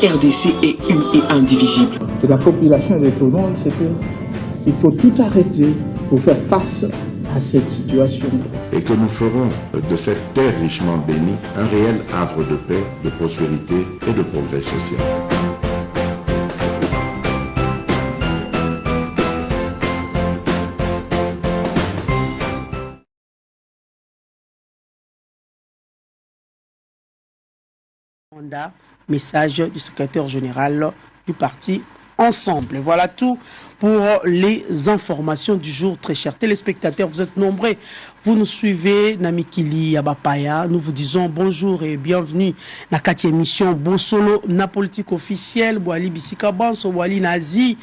RDC est une et indivisible. De la population de Tonon, c'est qu'il faut tout arrêter pour faire face à cette situation. Et que nous ferons de cette terre richement bénie un réel havre de paix, de prospérité et de progrès social. Message du secrétaire général du parti Ensemble. Voilà tout pour les informations du jour, très chers téléspectateurs. Vous êtes nombreux, vous nous suivez. Namikili Abapaya, nous vous disons bonjour et bienvenue dans cette émission Bosolo, na politique officielle, Boali Bisika Banso, Boali Nazi.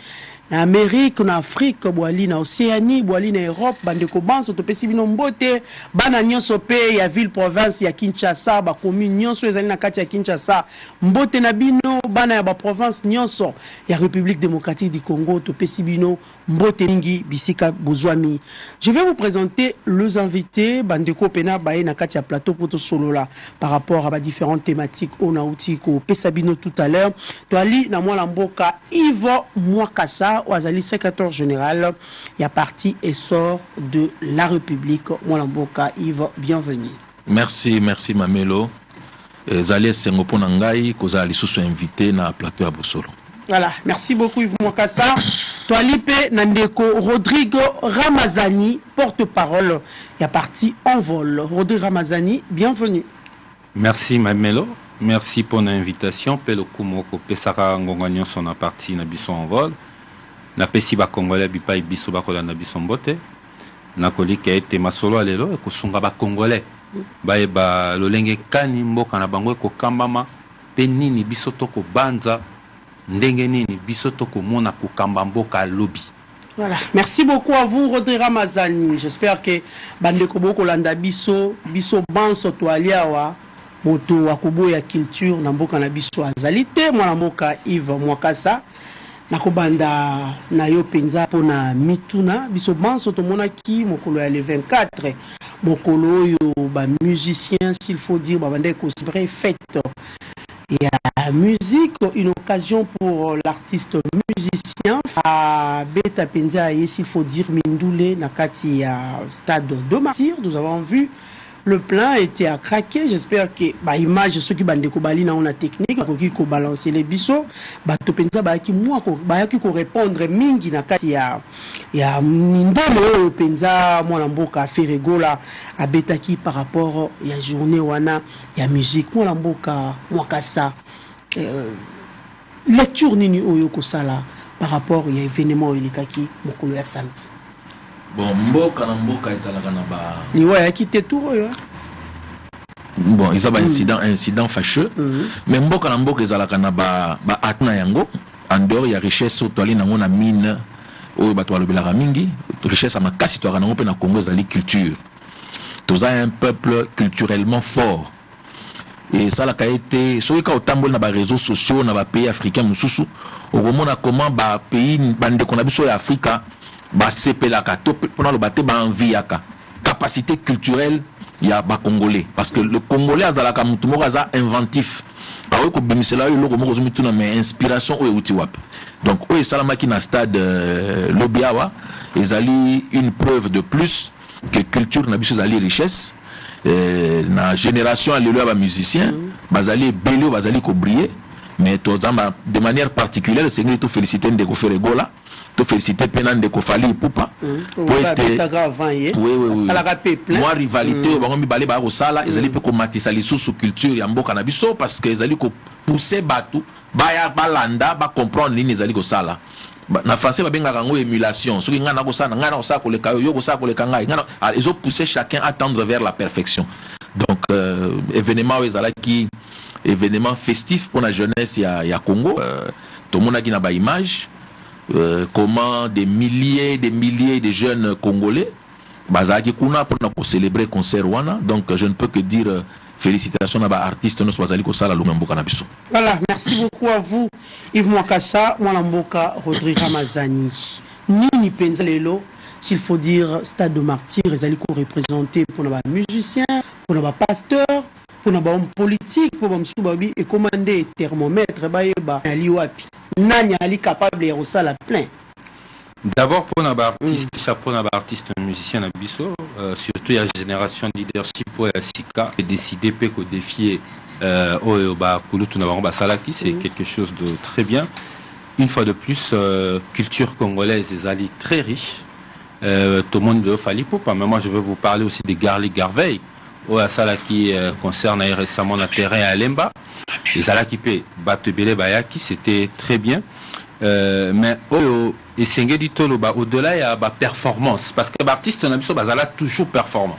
Na Amérique, na Afrique, boali na Océanie, boali na Europe, bandeko banso to pesi bino mbote, bana nyonso pe ya ville province ya Kinshasa, ba commune nyonso ezali na kati ya Kinshasa, mbote na bino bana ya ba province nyonso ya République démocratique du Congo to pesi bino mbote mingi bisika bozwami. Je vais vous présenter les invités bandeko pena bae na kati ya plateau pour to solola par rapport à ba différentes thématiques on a outi ko pesa bino tout à l'heure. To ali na mwa mboka Yves Mwakasa Ouazali, secrétaire général, il y a parti essor de la République. Mwalamboka Yves, bienvenue. Merci Mamelo. Zali Sengoponangai, Kozali sous invité na plateau à Bosolo. Voilà, merci beaucoup Yves Mwakasa. Toalipe Nandeko Rodrigo Ramazani, porte-parole, il y a parti en vol. Rodrigo Ramazani, bienvenue. Merci Mamelo. Merci pour l'invitation. Pelo Kumoko Pesara Ngonganyon son a parti na biso en vol. Na pesi ba Congolais bipa biso ba kolanda biso mbote. Na kolika ete masolo alelo ko sunga ba Congolais. Ba eba lolenge kani mboka na bango ko kambama pe nini biso to ko banza ndenge nini biso to ko mona ko kamba mboka lobby. Voilà, merci beaucoup à vous Rodrigo Ramazani. J'espère que bande ko boko landa biso banso to aliawa moto wakubo ya culture na mboka na biso azalite mwana mboka Yves Mwakasa. Nakobanda na yo penza pona mituna biso banso to monaki mokolo ya le 24 mokolo yo ba musiciens s'il faut dire ba bande ko célébrer fête et la musique une occasion pour l'artiste musicien à beta penza et s'il faut dire Mindule na kati ya stade de Martyr. Nous avons vu le plan était à craquer. J'espère que bah image ceux qui bande ko bali na on a technique ko balancer les biso ba to penza ba ki moi ko ba ki ko répondre mingi na kati ya mindolo penza moi na mboka Ferregola a betaki par rapport ya journée wana ya musique moi na mboka Mwakasa lecture nini oyo ko sala par rapport ya événement elikaki mokolo ya samedi. Bon, mboka na mboka ezalaka na ba liwa ya kite tour yo. Bon, ils ont un incident fâcheux. Mais mboka na mboka ezalaka na ba atna yango en dehors ya richesse toali nango na mine oyo bato balobelaka mingi richesse makasi to nango pe na Congo ezali culture. Tous un peuple culturellement fort. Et ça la été soki ka otambola na ba réseaux sociaux na ba pays africains mususu okomona comment ba pays bande ko na biso ya Afrika ba sepelaka to pona lo baté ba envie yaka capacité culturelle ya ba congolais parce que le congolais azalaka mutu moko aza inventif awo ko bimisela yo loko moko zomituna mais inspiration o uti wap donc o salamaki na stade Lobiawa ezali une preuve de plus que culture na biso ezali richesse na génération alelo ba musicien bazali belio bazali ko briller mais de manière particulière c'est que tout féliciter Ndeko Ferregola to féliciter Penan de Kofali Poupa pour être moi rivalité bango mi balé ba ko sala ezali pe ko matisa lisusu culture ya mboka na biso parce que ezali ko pousser batu ba ya balanda ba comprendre nini ezali ko sala na français ba benga kango émulation soki nga na ko sala nga na ko sala ko le kayo yo ko sala ko le kanga nga ils ont poussé chacun à tendre vers la perfection donc événement ezalaki événement festif pour la jeunesse ya Congo tout le monde a qui na ba image comment des milliers de jeunes Congolais bazaki kuna pour célébrer concert wana donc je ne peux que dire félicitations à ba artistes nos bazali ko sala lunga mboka na biso. Voilà, merci beaucoup à vous Yves Mwakasa mwana mboka Rodrigo Ramazani. Nini penza lelo s'il faut dire stade de Martyr ezali ko représenter pour les musiciens, pour les pasteurs, pour na homme politique pour bam soubabi et commander thermomètre ba yeba ali wapi nani ali capable de resala plein. D'abord pour un artiste, chapeau un artiste musicien à Bisso, surtout il y a une génération de leadership pour la Sika et décider qu'au défier Salaki, c'est quelque chose de très bien. Une fois de plus, culture congolaise et ali très riche. Tout le monde ne fallait pas, mais moi je veux vous parler aussi de Garli Garveil. Salaki concerne récemment le terrain à Lemba. Les Salaki P, Batebele Bayaki, c'était très bien. Mais et Sengeli Tolo au-delà il y a performance parce que l'artiste n'a pas toujours performant.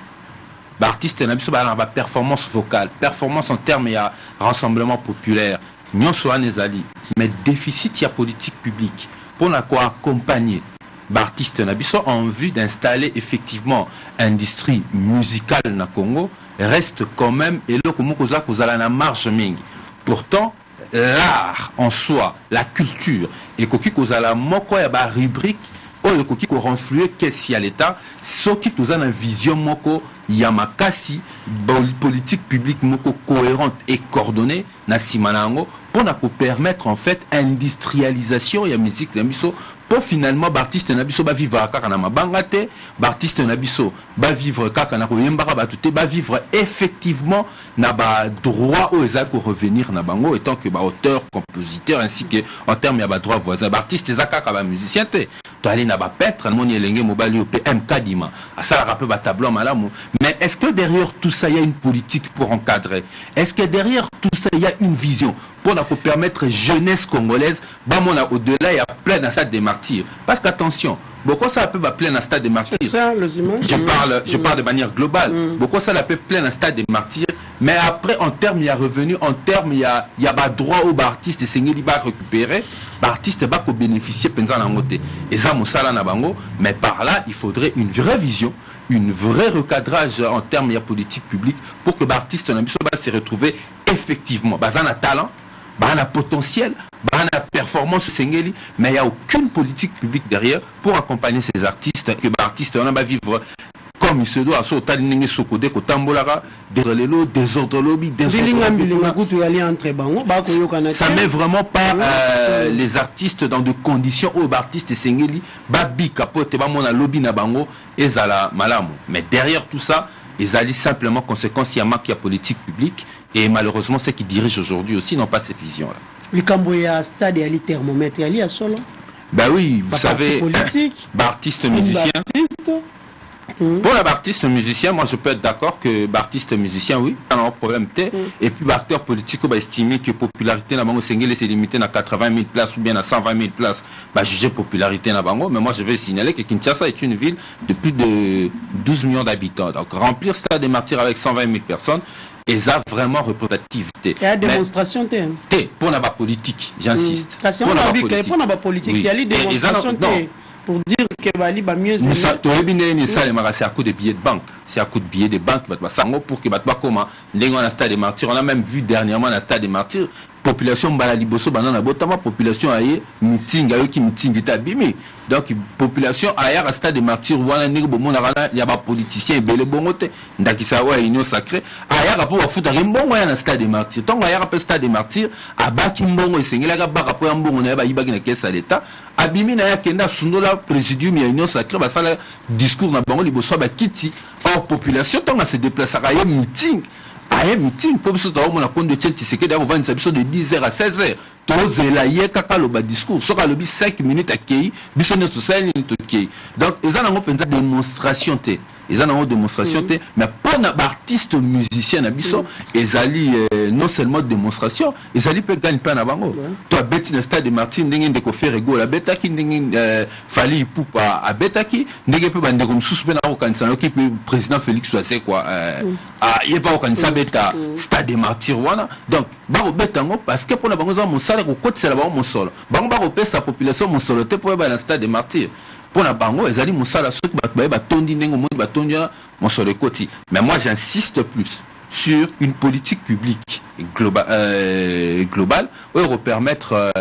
L'artiste n'a pas performance vocale, performance en termes il y a rassemblement populaire, non soit nezali, mais déficit il y a politique publique pour la quoi accompagner l'artiste n'a pas en vue d'installer effectivement industrie musicale na Congo reste quand même et là comme vous allez na marge mingi. Pourtant l'art en soi, la culture, et koki kozala moko ya ba rubrique, oyo koki ko renflouer qu'est-ce y a l'état, soki tozana vision moko ya makasi, politique publique moko cohérente et coordonnée na simanango pour na ko permettre en fait industrialisation ya musique na biso pour finalement l'artiste na biso ba vivre kaka na mabanga te, l'artiste na biso ba vivre kaka na ko yembaka ba tuté ba vivre effectivement na ba droit aux ko revenir na bango étant que ba auteur, compositeur ainsi que en termes ya ba droit voisin l'artiste ezaka ba musicien te to aller na ba peintre na moni elenge mobali au PMK dima à ça la rappel ba tableau malamu mais est-ce que derrière tout ça il y a une politique pour encadrer, est-ce que derrière tout ça il y a une vision pour nous permettre jeunesse congolaise bah mon au-delà il y a plein d'un stade des martyrs parce qu'attention beaucoup ça peut plein d'un stade des martyrs ça, je parle de manière globale beaucoup ça peut plein d'un stade des martyrs mais après en termes il y a revenu en termes il y a bah droit au artiste et c'est il va récupérer l'artiste va bénéficier pendant la montée et ça mon sala na bango mais par là il faudrait une vraie vision, une vraie recadrage en termes de politique publique pour que l'artiste va se retrouver effectivement basé un talent, un potentiel, une performance sengeli, mais il n'y a aucune politique publique derrière pour accompagner ces artistes que l'artiste va vivre comme il se doit à sauter n'ingé sokode kotambolara désordre lobby ça met vraiment pas les artistes dans de conditions où l'artiste sengeli babi capote ba mona lobby na bango ezala malamu mais derrière tout ça ils allaient simplement conséquence il y a marque politique publique et malheureusement ceux qui dirigent aujourd'hui aussi n'ont pas cette vision là. Le Camboya stade et thermomètre ali à solo. Ben oui, vous savez artiste musicien. Pour l'artiste musicien, moi je peux être d'accord que l'artiste musicien, oui, il y a un problème. Et puis l'acteur politique va estimer que la popularité dans Bango Sengele c'est limité à 80 000 places ou bien à 120 000 places. Bah, juger popularité dans Bango, mais moi je vais signaler que Kinshasa est une ville de plus de 12 millions d'habitants. Donc remplir Stade des Martyrs avec 120 000 personnes, et ça vraiment représentativité. Il y a démonstration pour la politique, j'insiste. Pour la politique, il y a des démonstrations pour dire que Bali va mieux. C'est à coup de billets de banque. C'est à coup de billets de banque. Pour que comment on a Stade des Martyrs. On a même vu dernièrement la Stade des Martyrs. Population balaliboso banana botama population aye meeting qui meeting est abîmé. Donc population ailleurs à Stade des Martyrs wana nego bomona kana ya ba politicien belé bongote ndakisa wa union sacrée ailleurs pour futa mbongo ya na Stade des Martyrs. Tonga ailleurs à Stade des Martyrs abaki mbongo esengela ka baka po ya mbongo na ba yibaki na caisse à l'état abimi na ya kenda sundola présidium ya union sacrée ba sala discours na bango liboso ba kiti or population tonga se déplacer à un meeting. Un meeting pour se trouver mon compte de tient c'est d'avoir une émission de 10h à 16h tozela ye kaka lo ba discours soka lobi 5 minutes akei biso ne social ni tokei donc ils en ont penza démonstration te ils en ont démonstration te mais pour na artiste musicien na biso ezali non seulement démonstration ezali peut gagner pas na bango toi beti na Stade des Martyrs ndenge ndeko faire ego la betaki ndenge fali pupa a betaki ndenge pe bande comme suspend na okanisa no ki président Félix Tshisekedi quoi il pas okanisa beta Stade des Martyrs wana donc ba betango parce que pour na bango za mon sala ko kotisa bango mon solo bango ba kopesa population mon solo te pour ba na Stade des Martyrs pour la bango ezali musala soki ba tondi ndenge mo ba tondi mon solo koti mais moi j'insiste plus sur une politique publique globale pour permettre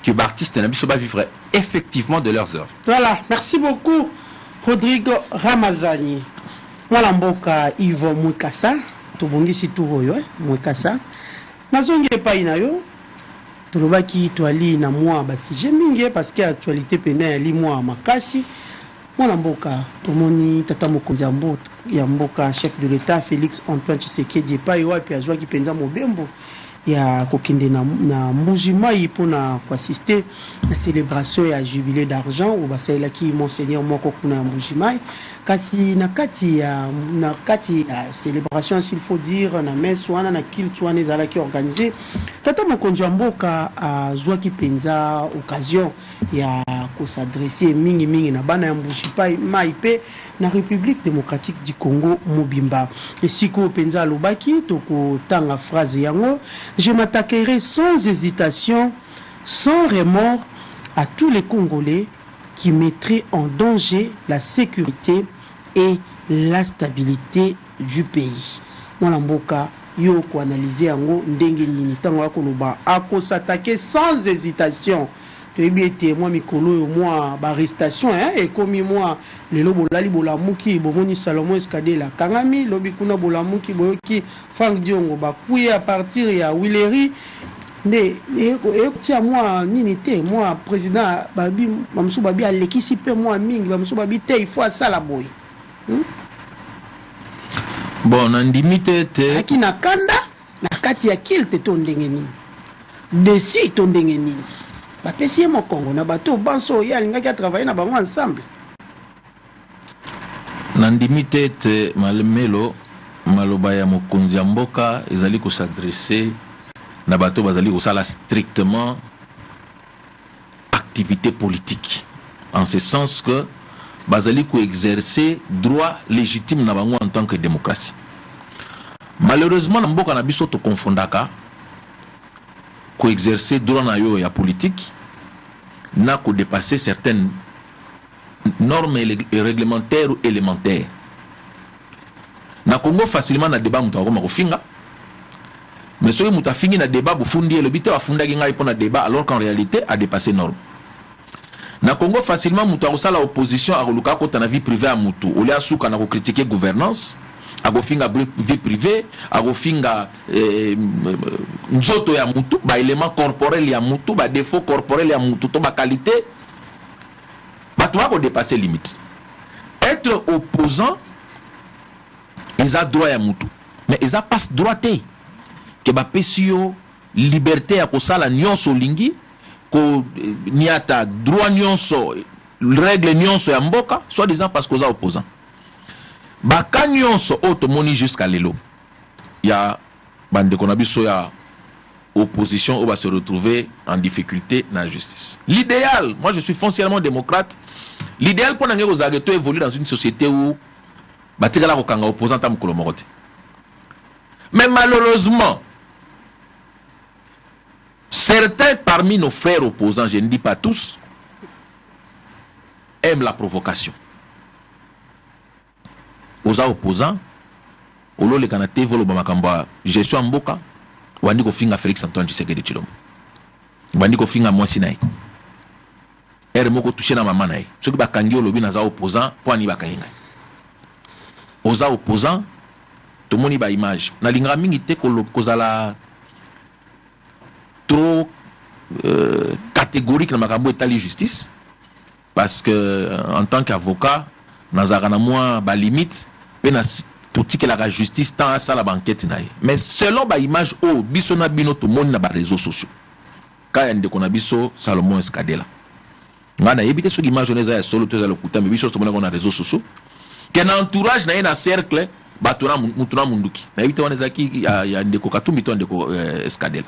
que les artistes na biso ba vivre effectivement de leurs œuvres. Voilà, merci beaucoup Rodrigo Ramazani. Mwalamboka Ivo Mukasa tobongisi tour oyo mwekasa nazongi epai na yo tolobaki toali na mwa basije mingi parce que actualité pena yali mwa makasi mwana mboka tomoni tata mokonzi ya mboka chef de l'état Félix Antoine Tshisekedi epai wapi azwaki mpenza mobembo ya kokende na mbujimai mpona koassiste na célébration ya jubilé d'argent oyo basalelaki monseigneur moko kuna ya mbujimai kasi na kati ya célébration s'il faut dire na messe wana na kilt wana ezalaki organisé tata mokonzi ya mboka azwaki mpenza occasion ya kosadresse mingi na bana ya mbujimai mpe na République démocratique du Congo mobimba esiko mpenza alobaki tokotanga phrase yango: je m'attaquerai sans hésitation, sans remords à tous les Congolais qui mettraient en danger la sécurité et la stabilité du pays. Mwana mboka yo ko analyser yango ndenge nini tango akoloba akosatake sans hésitation. Toyebi ete mwa mikolo yo mwa barestation ekomi mwa lelo bolali bolamuki bomoni Salomon Eskadela kangami lobi kuna bolamuki boyoki Frank Diongo bakuye à partir ya Willery nde tia mwa nini te mwa président babi bamsu babi alekisi pe mwa mingi bamsu babi te il faut asala boy bon nandimite te akina kanda na kati ya kilte to ndenge nini desi to ndenge nini bapesi mo Congo na bato banso ya lingaki a travailler na bango ensemble nandimite te malemelo maloba ya mokonzi ya mboka ezali ko s'adresser na bato bazali ko sala strictement activité politique en ce sens que bazali ko exercer droit légitime na bango en tant que démocratie. Malheureusement na mboka na biso to confondaka ko exercer droit na yo ya politique na ko dépasser certaines normes réglementaires ou élémentaires. Na Congo facilement na débat mutu akoma kofinga mais soki mutu afingi na débat bufundi elobi te bafundaki ngai mpo na débat alors qu'en réalité a dépassé norme. Na Congo facilement mutu akosala opposition akoluka kota na vie privée ya mutu ole asuka na kocritiquer gouvernance akofinga vie privée akofinga njoto ya mutu ba élément corporel ya mutu ba défaut corporel ya mutu to ba qualité bato bako dépasser limite. Être opposant ils a droit ya mutu mais ils a pas droit te que ba pesio liberté à kosala nyonso lingi ko niata droit nyonso règle nyonso ya mboka soit disant parce qu'ils sont opposants baka nyonso otomoni jusqu'à lelo ya bande konabiso ya opposition où va se retrouver en difficulté dans la justice. L'idéal, moi je suis foncièrement démocrate, l'idéal pour n'anger aux agriculteurs évoluer dans une société où batikala kokanga opposant à mukolo morote. Mais malheureusement certains parmi nos frères opposants, je ne dis pas tous, aiment la provocation. Aux opposants, au lieu de canate volo bamakamba, je suis en boka, wandi ko finga Félix Antoine Tshisekedi Tshilombo. Wandi ko finga mwasi nae. Er moko touché na mama nae. Soki bakangi olobi na za opposant, po ani bakangi. Aux opposants, to moni ba image. Na linga mingi te kozala trop catégorique dans makambo état justice parce que en tant qu'avocat nazara na moi ba limite pe na tout que la justice tant à ça la banquette naï mais selon ba image o biso na bino to moni na ba réseaux sociaux ka yande ko na biso Salomon Eskadela ngana yebite so image oneza ya solo to za lokuta mais biso to mona ko na réseaux sociaux que na entourage na ina cercle batura mutuna munduki na yebite oneza ki ya ndeko katumbi to ndeko Eskadela.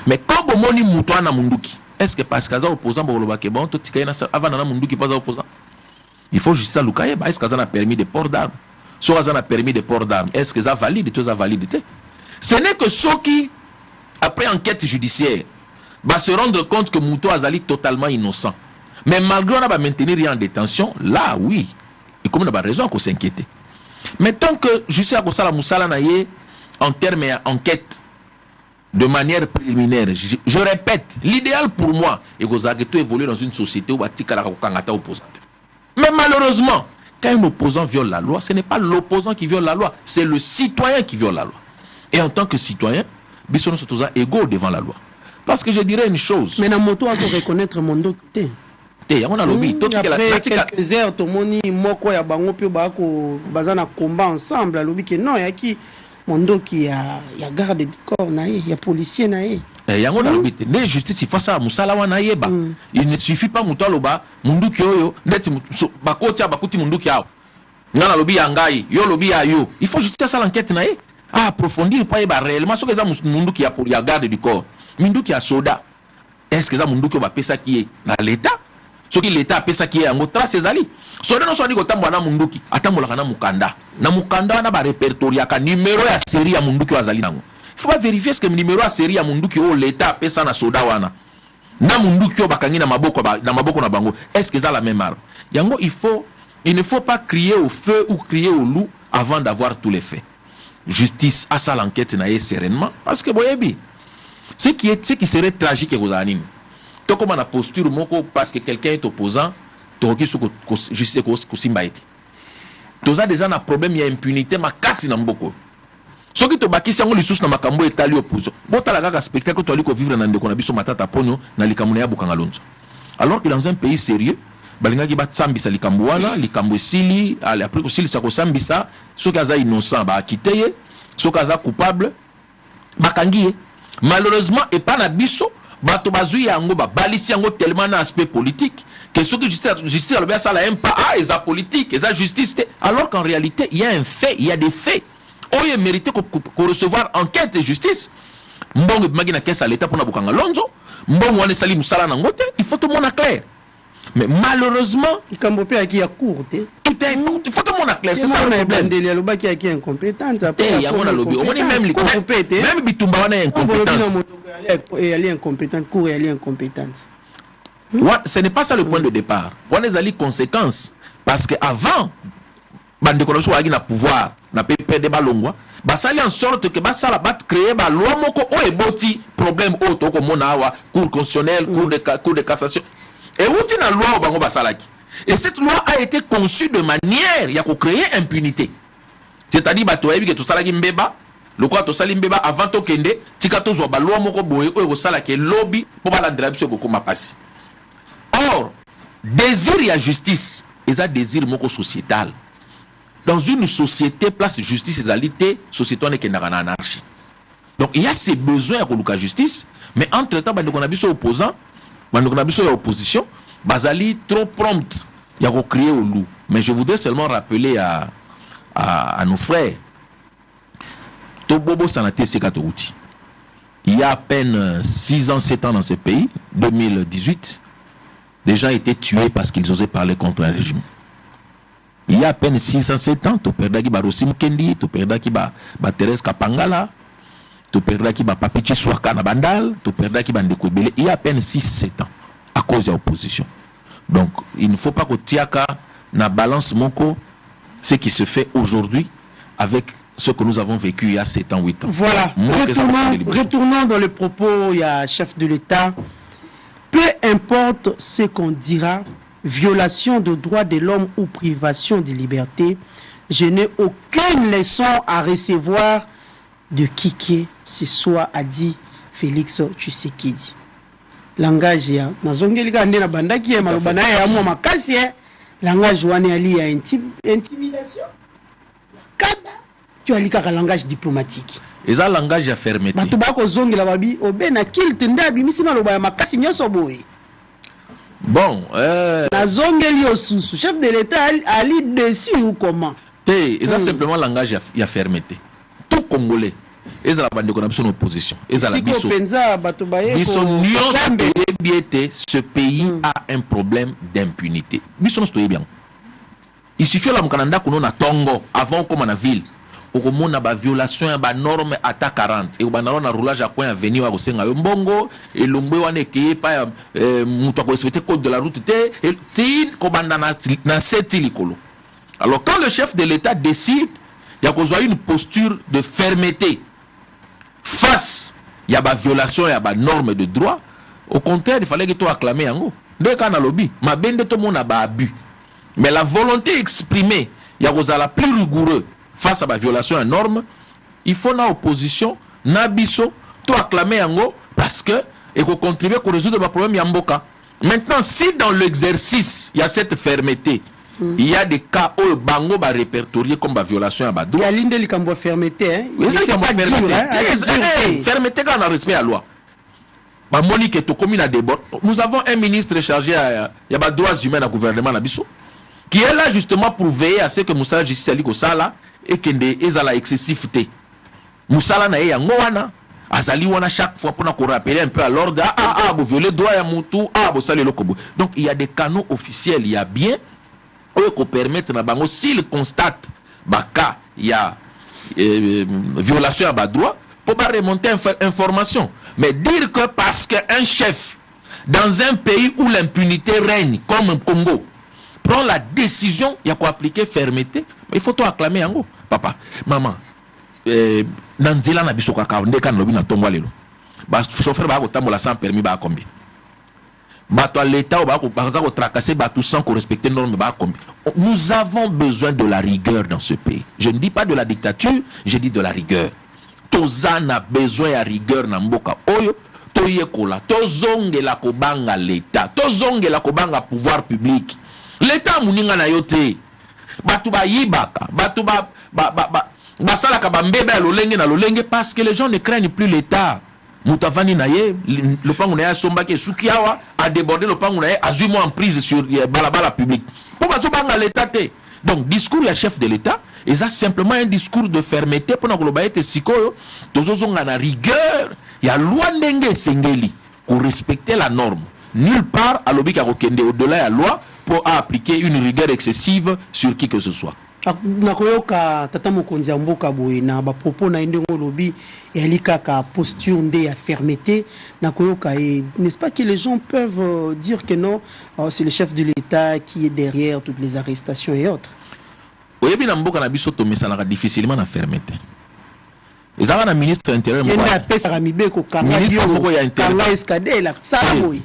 Mais quand vous moni mutwana munduki, est-ce que parce que ça opposant bolobake bon to tikaina avant na munduki pas opposant? Il faut juste ça lukaye est-ce que ça a permis de port d'armes? Soit ça a permis de port d'armes, est-ce que ça valide tout ça validité? Ce n'est que ceux qui après enquête judiciaire va se rendre compte que Mouto Azali totalement innocent. Mais malgré on va maintenir en détention, là oui, et comme on a raison qu'on s'inquiéter. Mais tant que justice a kosala musala naie en termes d'enquête de manière préliminaire, je répète, l'idéal pour moi est que tout évolue dans une société où Batika la opposante. Mais malheureusement, quand un opposant viole la loi, ce n'est pas l'opposant qui viole la loi, c'est le citoyen qui viole la loi. Et en tant que citoyen, nous sommes tous égaux devant la loi. Parce que je dirais une chose. Mais dans moto, on peut reconnaître mon dos. On a lobby. Après quelques heures, tout le monde dit moko ya bango pio bako bazana combat ensemble. La lobby que non, il y a qui mon dos qui a garde du corps naé, il y a policier naé. Il justice, il faut ça, il ne suffit pas muto loba, mundu kyoyo, net bakoti bakuti mundu kyao. Ngana lobby yangai, yo lobby ya yo. Il faut justice ça l'enquête naé. Approfondir pas ba réellement ce que ça mundu qui a pour ya garde du corps. Mundu qui a soda. Est-ce que ça mundu qui va pesa qui est dans l'état? Ce qui l'état a pesa qui est en trace ses alliés. Soda non soit dit que tambo na mundu qui atambola kana mukanda. Na mukanda na ba répertorier ka numéro ya série ya mundu qui wa zali nango. Il faut pas vérifier ce que le numéro à série à mundu qui au l'état pesa na soda wana na mundu qui bakangi na maboko na bango. Est-ce que ça la même arme? Yango il ne faut pas crier au feu ou crier au loup avant d'avoir tous les faits. Justice à ça l'enquête na sereinement parce que boyebi ce qui serait tragique aux animes. Toi comme na posture moko parce que quelqu'un est opposant toki soko justice ko simba été. Toza déjà na problème il y a impunité makasi na mboko. Ce qui te baki sango lisusu na makambo etali opposition. Botala kaka spectacle to ali ko vivre na ndeko na biso matata ponyo na likambo ya bukangalonzo. Alors que dans un pays sérieux, balingaki ba tsambisa likambo wana, likambo esili, après ko sili sa ko sambisa, soki aza innocent ba akiteye, soki aza coupable bakangiye. Malheureusement et pas na biso, bato bazui yango ba balisi yango tellement na aspect politique que ce que justice le bien ça la aime pas eza politique, eza justice. Alors qu'en réalité, il y a un fait, il y a des faits. Oh, il mérité qu'on recevoir enquête et justice. Mbongo magina kesa l'état pour na bukanga lonzo. Mbongo wane sali musala na ngote. Il faut tout le monde clair. Mais malheureusement, Kambopé a qui a court. Il faut tout le monde clair. C'est ça le problème. Il y a le bas qui est incompétent. Il y a mon lobby. On est même bitumba wana est incompétence. Et elle est incompétente. Cour et elle est incompétente. Ce n'est pas ça le point de départ. On est allé conséquences parce que avant bande konoso agi na pouvoir na pepe de balongwa basali en sorte que basala bat créer ba loi moko o eboti problème auto ko mona wa cour constitutionnelle cour de cassation et outi na loi bango basalaki et cette loi a été conçue de manière ya ko créer impunité, c'est-à-dire bato yebi que to salaki mbeba lokwa to sali mbeba avant to kende tika to zo ba loi moko boye o ko salaki lobby po balandira biso ko koma pasi. Or désir ya justice eza désir moko sociétal. Dans une société, place justice et égalité, société n'est qu'une anarchie. Donc il y a ces besoins à la justice, mais entre-temps, il y a des opposants, il y a des oppositions, Bazali trop prompt, il y a crier au loup. Mais je voudrais seulement rappeler à nos frères, Tobobo Sanaté Sekatouti. Il y a à peine 6 ans, 7 ans dans ce pays, 2018, des gens étaient tués parce qu'ils osaient parler contre un régime. Il y a à peine 607 ans, tu perds qui ba Rosim Kendi, tu perds qui ba Thérèse Kapangala, tu perds qui ba Papichi Swaka na Bandal, tu perds qui ba Ndekouebele. Il y a à peine 6-7 ans, à cause de l'opposition. Donc, il ne faut pas que Tiaka na balance moko ce qui se fait aujourd'hui avec ce que nous avons vécu il y a 7 ans, 8 ans. Voilà, retournons dans le propos, il y a chef de l'État. Peu importe ce qu'on dira, violation de droits de l'homme ou privation de liberté, je n'ai aucune leçon à recevoir de qui que ce soit, a dit Félix Tshisekedi. Langage ya nazongeli ka ndena bandaki ya malobana ya mwa makasi langage wane ali ya intimidation. Kada tu ali ka langage diplomatique. Et ça langage ya fermeté. Bato bako zongela babi obena kilte ndabi misi maloba ya makasi nyoso boye. Bon, la zongeli osusu chef de l'État ali dessus ou comment? Et ça simplement langage ya fermeté. Tout Congolais. Et ça la bande qu'on a besoin d'opposition. Et ça la biso. Ce pays a un problème d'impunité. Biso nous bien. Il suffit la mkananda qu'on a tongo avant comme en ville. Au monde a violation a norme attaque 40 et au banana roulage à coin à venir à Osenga Mbongo et l'ombe wane qui pas muto ko respecter code de la route et tin komanda na setilikolo. Alors quand le chef de l'État décide, il y a une posture de fermeté face il y a violation, il y a norme de droit. Au contraire, il fallait que tu acclamer yango. Dès qu'on a lobby, ma bende tout monde a abus. Mais la volonté exprimée, il y a la plus rigoureux face à la violation à normes, il faut une opposition, nabiso, tout acclamer en parce que et qu'on contribue à résoudre le problème Yamboka. Maintenant, si dans l'exercice, il y a cette fermeté, il y a des cas où le bango va répertorier comme la violation à droit. Il y a l'une des fermeté, hein. Oui, c'est fermeté. Fermeté quand on a respect à la loi. Nous avons un ministre chargé il y a des droits humains dans le gouvernement qui est là justement pour veiller à ce que Moussala justice ali ko sala et que ezala excessivité. Moussala na ya ngwana azali wana chaque fois pour nous rappeler un peu à l'ordre vous violez droit à moutou vous salez le kobo. Donc il y a des canaux officiels, il y a bien qui permettent na bango s'il constate baka il y a violation à droit pour pas remonter information. Mais dire que parce qu'un chef dans un pays où l'impunité règne comme le Congo prend la décision, il y a quoi appliquer fermeté, mais il faut tout acclamer en gros. Papa, maman, nanzela na biso kaka ndeka lobi na tombo lelo. Ba chauffeur ba ko tambola sans permis ba combien. Ba to l'état ba ko baza ko tracasser ba tout sans respecter normes ba combien. Nous avons besoin de la rigueur dans ce pays. Je ne dis pas de la dictature, je dis de la rigueur. Tozana besoin ya rigueur na mboka oyo toyekola tozongela kobanga l'état tozongela kobanga pouvoir public l'état muninga na yote batu ba yibaka batu ba salaka ba mbeba lolenge na lolenge parce que les gens ne craignent plus l'état mutavani na ye le pangu na ya somba ke sukiawa a débordé le pangu na ye a 8 mois en prise sur balabala public pour bazo banga l'état te. Donc discours ya chef de l'état et ça simplement un discours de fermeté pour nous être sikoyo tozozonga na rigueur ya loi ndenge sengeli pour respecter la norme nulle part à l'obik à rekende au-delà de la loi pour appliquer une rigueur excessive sur qui que ce soit. Nakoyoka tata mokonzi ya mboka boye na ba propos na ndenge lobi et kaka posture nde ya fermeté nakoyoka et n'est-ce pas que les gens peuvent dire que non c'est le chef de l'état qui est derrière toutes les arrestations et autres. Oyebi na mboka na biso to mesalaka difficilement na fermeté. Ezaka na ministre intérieur moko. Yena pesa kamibe ko kanga ministre moko ya intérieur. Kanga escadela sala boy.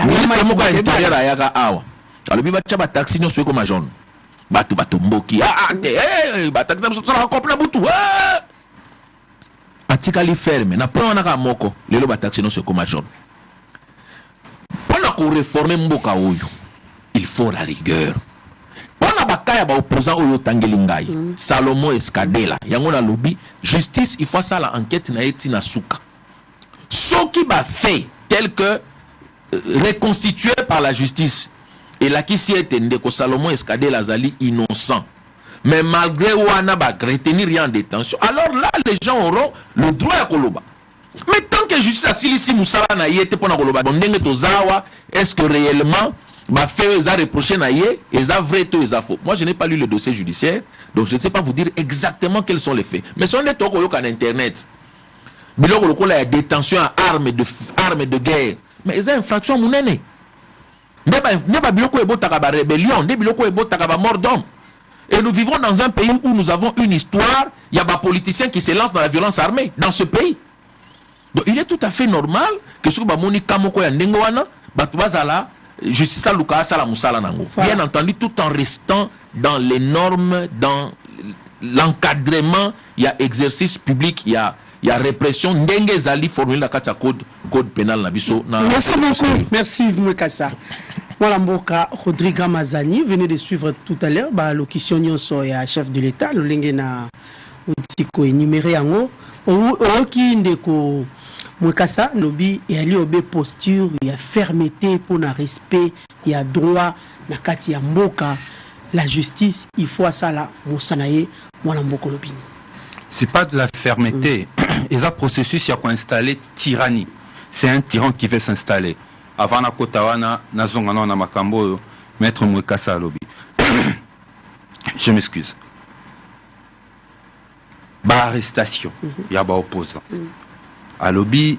Ministre moko ya intérieur ayaka awa. Alobi ba tcha ba taxi nyo sueko ma jaune. Batu mboki ba taxi so la kopla butu. Atikali ferme na pona na ka moko lelo ba taxi nyo sueko ma jaune. Pona ko réformer mboka oyo. Il faut la rigueur. Wana bakaya ba opposant oyo tangeli ngai Salomon Escadela yango na lobi justice il faut ça la enquête na eti na suka soki ba fait tel que reconstitué par la justice et la qui s'y était ko Salomon Escadela zali innocent mais malgré wana ba retenir rien en détention alors là les gens auront le droit à koloba. Mais tant que justice asilisi musala na yete pona koloba ndenge tozawa est-ce que réellement ma fait les a reproché naïe et ça vrai tout et ça faux. Moi je n'ai pas lu le dossier judiciaire donc je ne sais pas vous dire exactement quels sont les faits mais si on est au en internet biloko loko la détention à armes de guerre mais ils ont infraction munene neba biloko ebo takaba rébellion neba biloko ebo takaba mort d'homme et nous vivons dans un pays où nous avons une histoire il y a des politiciens qui se lancent dans la violence armée dans ce pays donc il est tout à fait normal que ce que ba moni kamoko ya ndengo wana batu bazala justice à Lucas à la Moussala Nango. Bien entendu, tout en restant dans les normes, dans l'encadrement, il y a exercice public, il y a répression. Ndenge Zali formule la code pénal Nabiso. Merci beaucoup. Merci, Mouekassa. Voilà, Mboka, Rodrigue Mazani, venez de suivre tout à l'heure, l'occasion Nyonso et chef de l'État, le Lengena Otiko énuméré en haut. Oki Ndeko. Mouekassa lobby et ali obé posture il y a fermeté pour le respect il y a droit na kati ya mboka la justice il faut ça là mosanaye mwana mboko lobini c'est pas de la fermeté et ça processus il y a quoi installer tyrannie c'est un tyran qui veut s'installer avant na kotawana na zongana na makambo maître Mouekassa lobby je m'excuse ba arrestation il y a ba opposant à lobby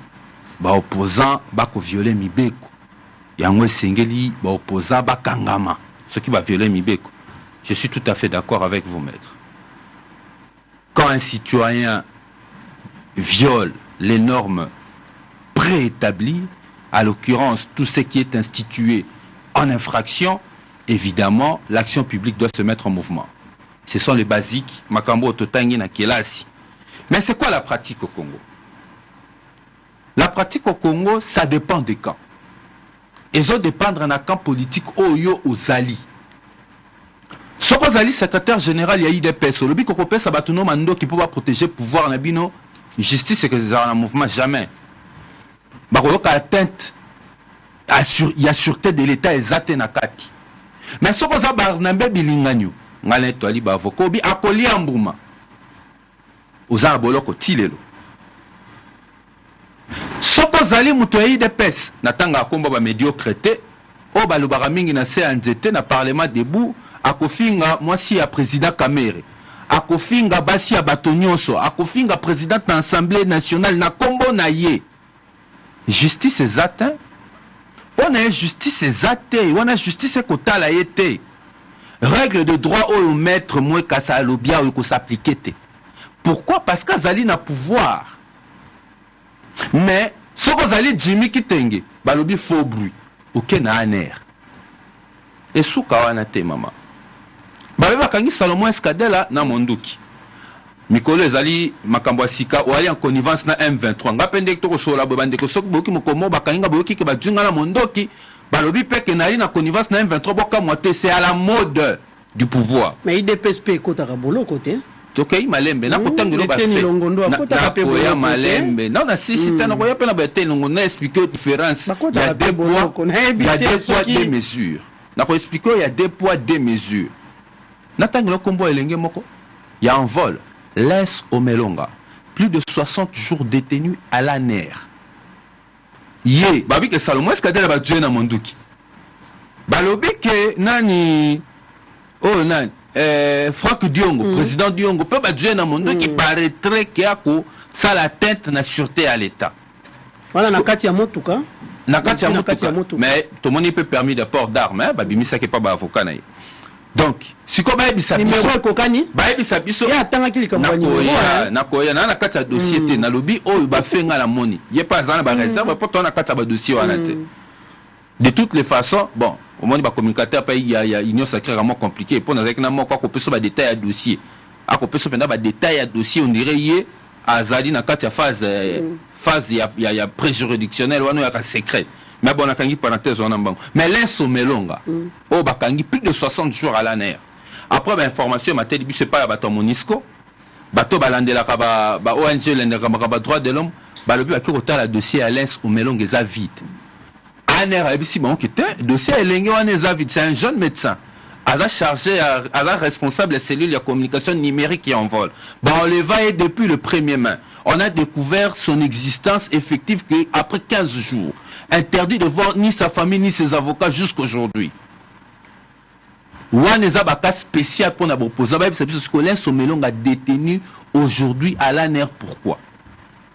ba opposant ba ko violer mibeko yango sengeli ba opposant ba kangama ce qui va violer mibeko je suis tout à fait d'accord avec vous maître quand un citoyen viole les normes préétablies à l'occurrence tout ce qui est institué en infraction évidemment, l'action publique doit se mettre en mouvement. Ce sont les basiques. Makambo Ototangi na Kelasi. Mais c'est quoi la pratique au Congo? La pratique au Congo, ça dépend des camps. Ils ont dépendre d'un camp politique Oyo Ozali. Soko Zali, secrétaire général, il y a eu des personnes. Le Biko Kopé Sabatuno Mando qui peut pas protéger le pouvoir Nabino. Justice, c'est que c'est un mouvement jamais. Baroyoka atteinte. Il y a sûreté de l'État exact nakati. Mais Soko Zabarnambe Bilinganyo. Ngale Toali Bavoko, Bi Akoli Ambouma. Oza Boloko Tilelo. Soko Zali Moutoyi de Pes. Natanga Akomba ba médiocrité. O Balubara Mingi na se anzete na parlement debout. Akofinga mwasi ya président Kamere. Akofinga basi ya Batonyoso. Akofinga président de l'Assemblée nationale na kombo na ye. Justice exacte. On a justice exacte. On a justice kotala yete. Règle de droit au maître moué kasa alobia ou ko s'appliquer. Pourquoi? Parce que Zali n'a pouvoir. Mais ce que Zali Jimmy Kitenge, balobi faux bruit. Ok na aner. Et souka wana te mama. Babe bakangi Salomon Escadela na Monduki. Mikolo ezali makambo sika o ali en connivence na M23. Ngapende to ko sola bobande ko sok boki mokomo bakangi boki ke badjunga na Mondoki. Balobi peke na ali na connivence na M23 boka moite c'est à la mode du pouvoir. Mais IDPSP kota kabolo côté. Tokai malembe na kotangelo ba fait. Na koya malembe. Non na si tana koya pena ba telongo na expliquer différence. Il y a deux poids deux mesures. Na ko expliquer il y a deux poids deux mesures. Natangelo kombo elenge moko. Il y a un vol. Laisse au Melonga. Plus de 60 jours détenus à la nerf. Yé, babi que Salomon Escadela ba tuer na Monduki. Balobi que nani oh nani Franck Diongo, président Diongo peut ba tuer na Monduki paraîtrait qu'il y a ça la tête na sûreté à l'état. Voilà na kati ya motuka. Na kati ya motuka. Mais tout le monde peut permis de port d'armes, hein, babimi ça qui pas ba avocat na. Donc, si ko ba ebisa biso numéro kokani ba ebisa biso ya tanga kili kampani na koya na kati ya dossier te na lobi oyo ba fenga la moni ye pas za na ba réserve pour ton na kati ya ba dossier wana te. De toutes les façons, bon, au moins ba communicateur pa il y a union sacrée vraiment compliqué pour na na moko ko peso ba détail ya dossier a ko peso penda ba détail ya dossier on dirait ye azali na kati ya phase ya préjuridictionnel wana ya secret. Mais bon, on a kangi parenthèse on a bon. Mais l'inso melonga. Oh bakangi plus de 60 jours à la nerf. Après l'information m'a dit c'est pas bato Monisco. Bato balandela ka ba ONG l'endeka ba droit de l'homme. Ba le but ki kotala dossier à l'inso melonga za vide. Aner abisi bon qui était dossier elenge wana za vide, c'est un jeune médecin. Aza chargé aza responsable des cellules de communication numérique qui en vol. Bah on le va depuis le premier main. On a découvert son existence effective qu'après 15 jours. Interdit de voir ni sa famille ni ses avocats jusqu'aujourd'hui. Ouaneza baka spécial pour nous poser. C'est parce que l'un Somelong a détenu aujourd'hui à l'ANR. Pourquoi?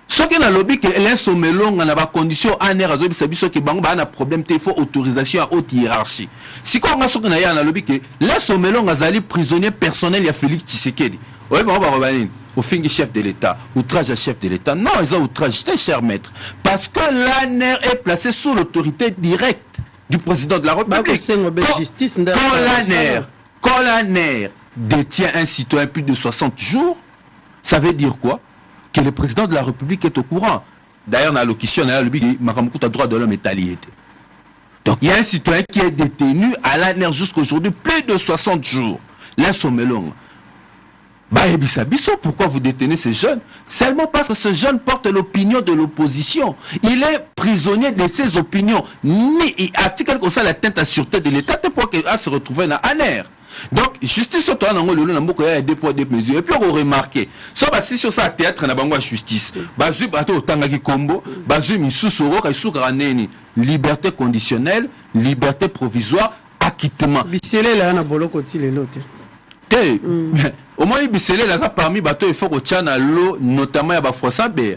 Ce qui n'a lobby que l'un Somelong a pas condition ANR a c'est parce que bang a un problème il faut autorisation à haute hiérarchie. Si quoi on a ce qu'on a lobby que l'un Somelong a zali prisonnier personnel il y a Félix Tshisekedi. Oui, bon, on va revenir. Au fin du chef de l'État, outrage à chef de l'État. Non, ils ont outrage, cher maître. Parce que l'ANR est placé sous l'autorité directe du président de la République. Quand l'ANR détient un citoyen plus de 60 jours, ça veut dire quoi? Que le président de la République est au courant. D'ailleurs, dans l'allocution, le droit de l'homme est allié. Donc, il y a un citoyen qui est détenu à l'ANR jusqu'aujourd'hui plus de 60 jours. Là, Somelong. Pourquoi vous détenez ces jeunes? Seulement parce que ce jeune porte l'opinion de l'opposition. Il est prisonnier de ses opinions. Ni article comme ça la tête à sûreté de l'État pour qu'il se retrouve dans ANR. Donc, justice, il y a deux poids, deux mesures. Et puis, on remarque, si sur ça, théâtre, on a justice. Liberté conditionnelle, liberté provisoire, acquittement. Au moins il bisselé là ça parmi bateau il faut que tienne à l'eau notamment ya ba François Béa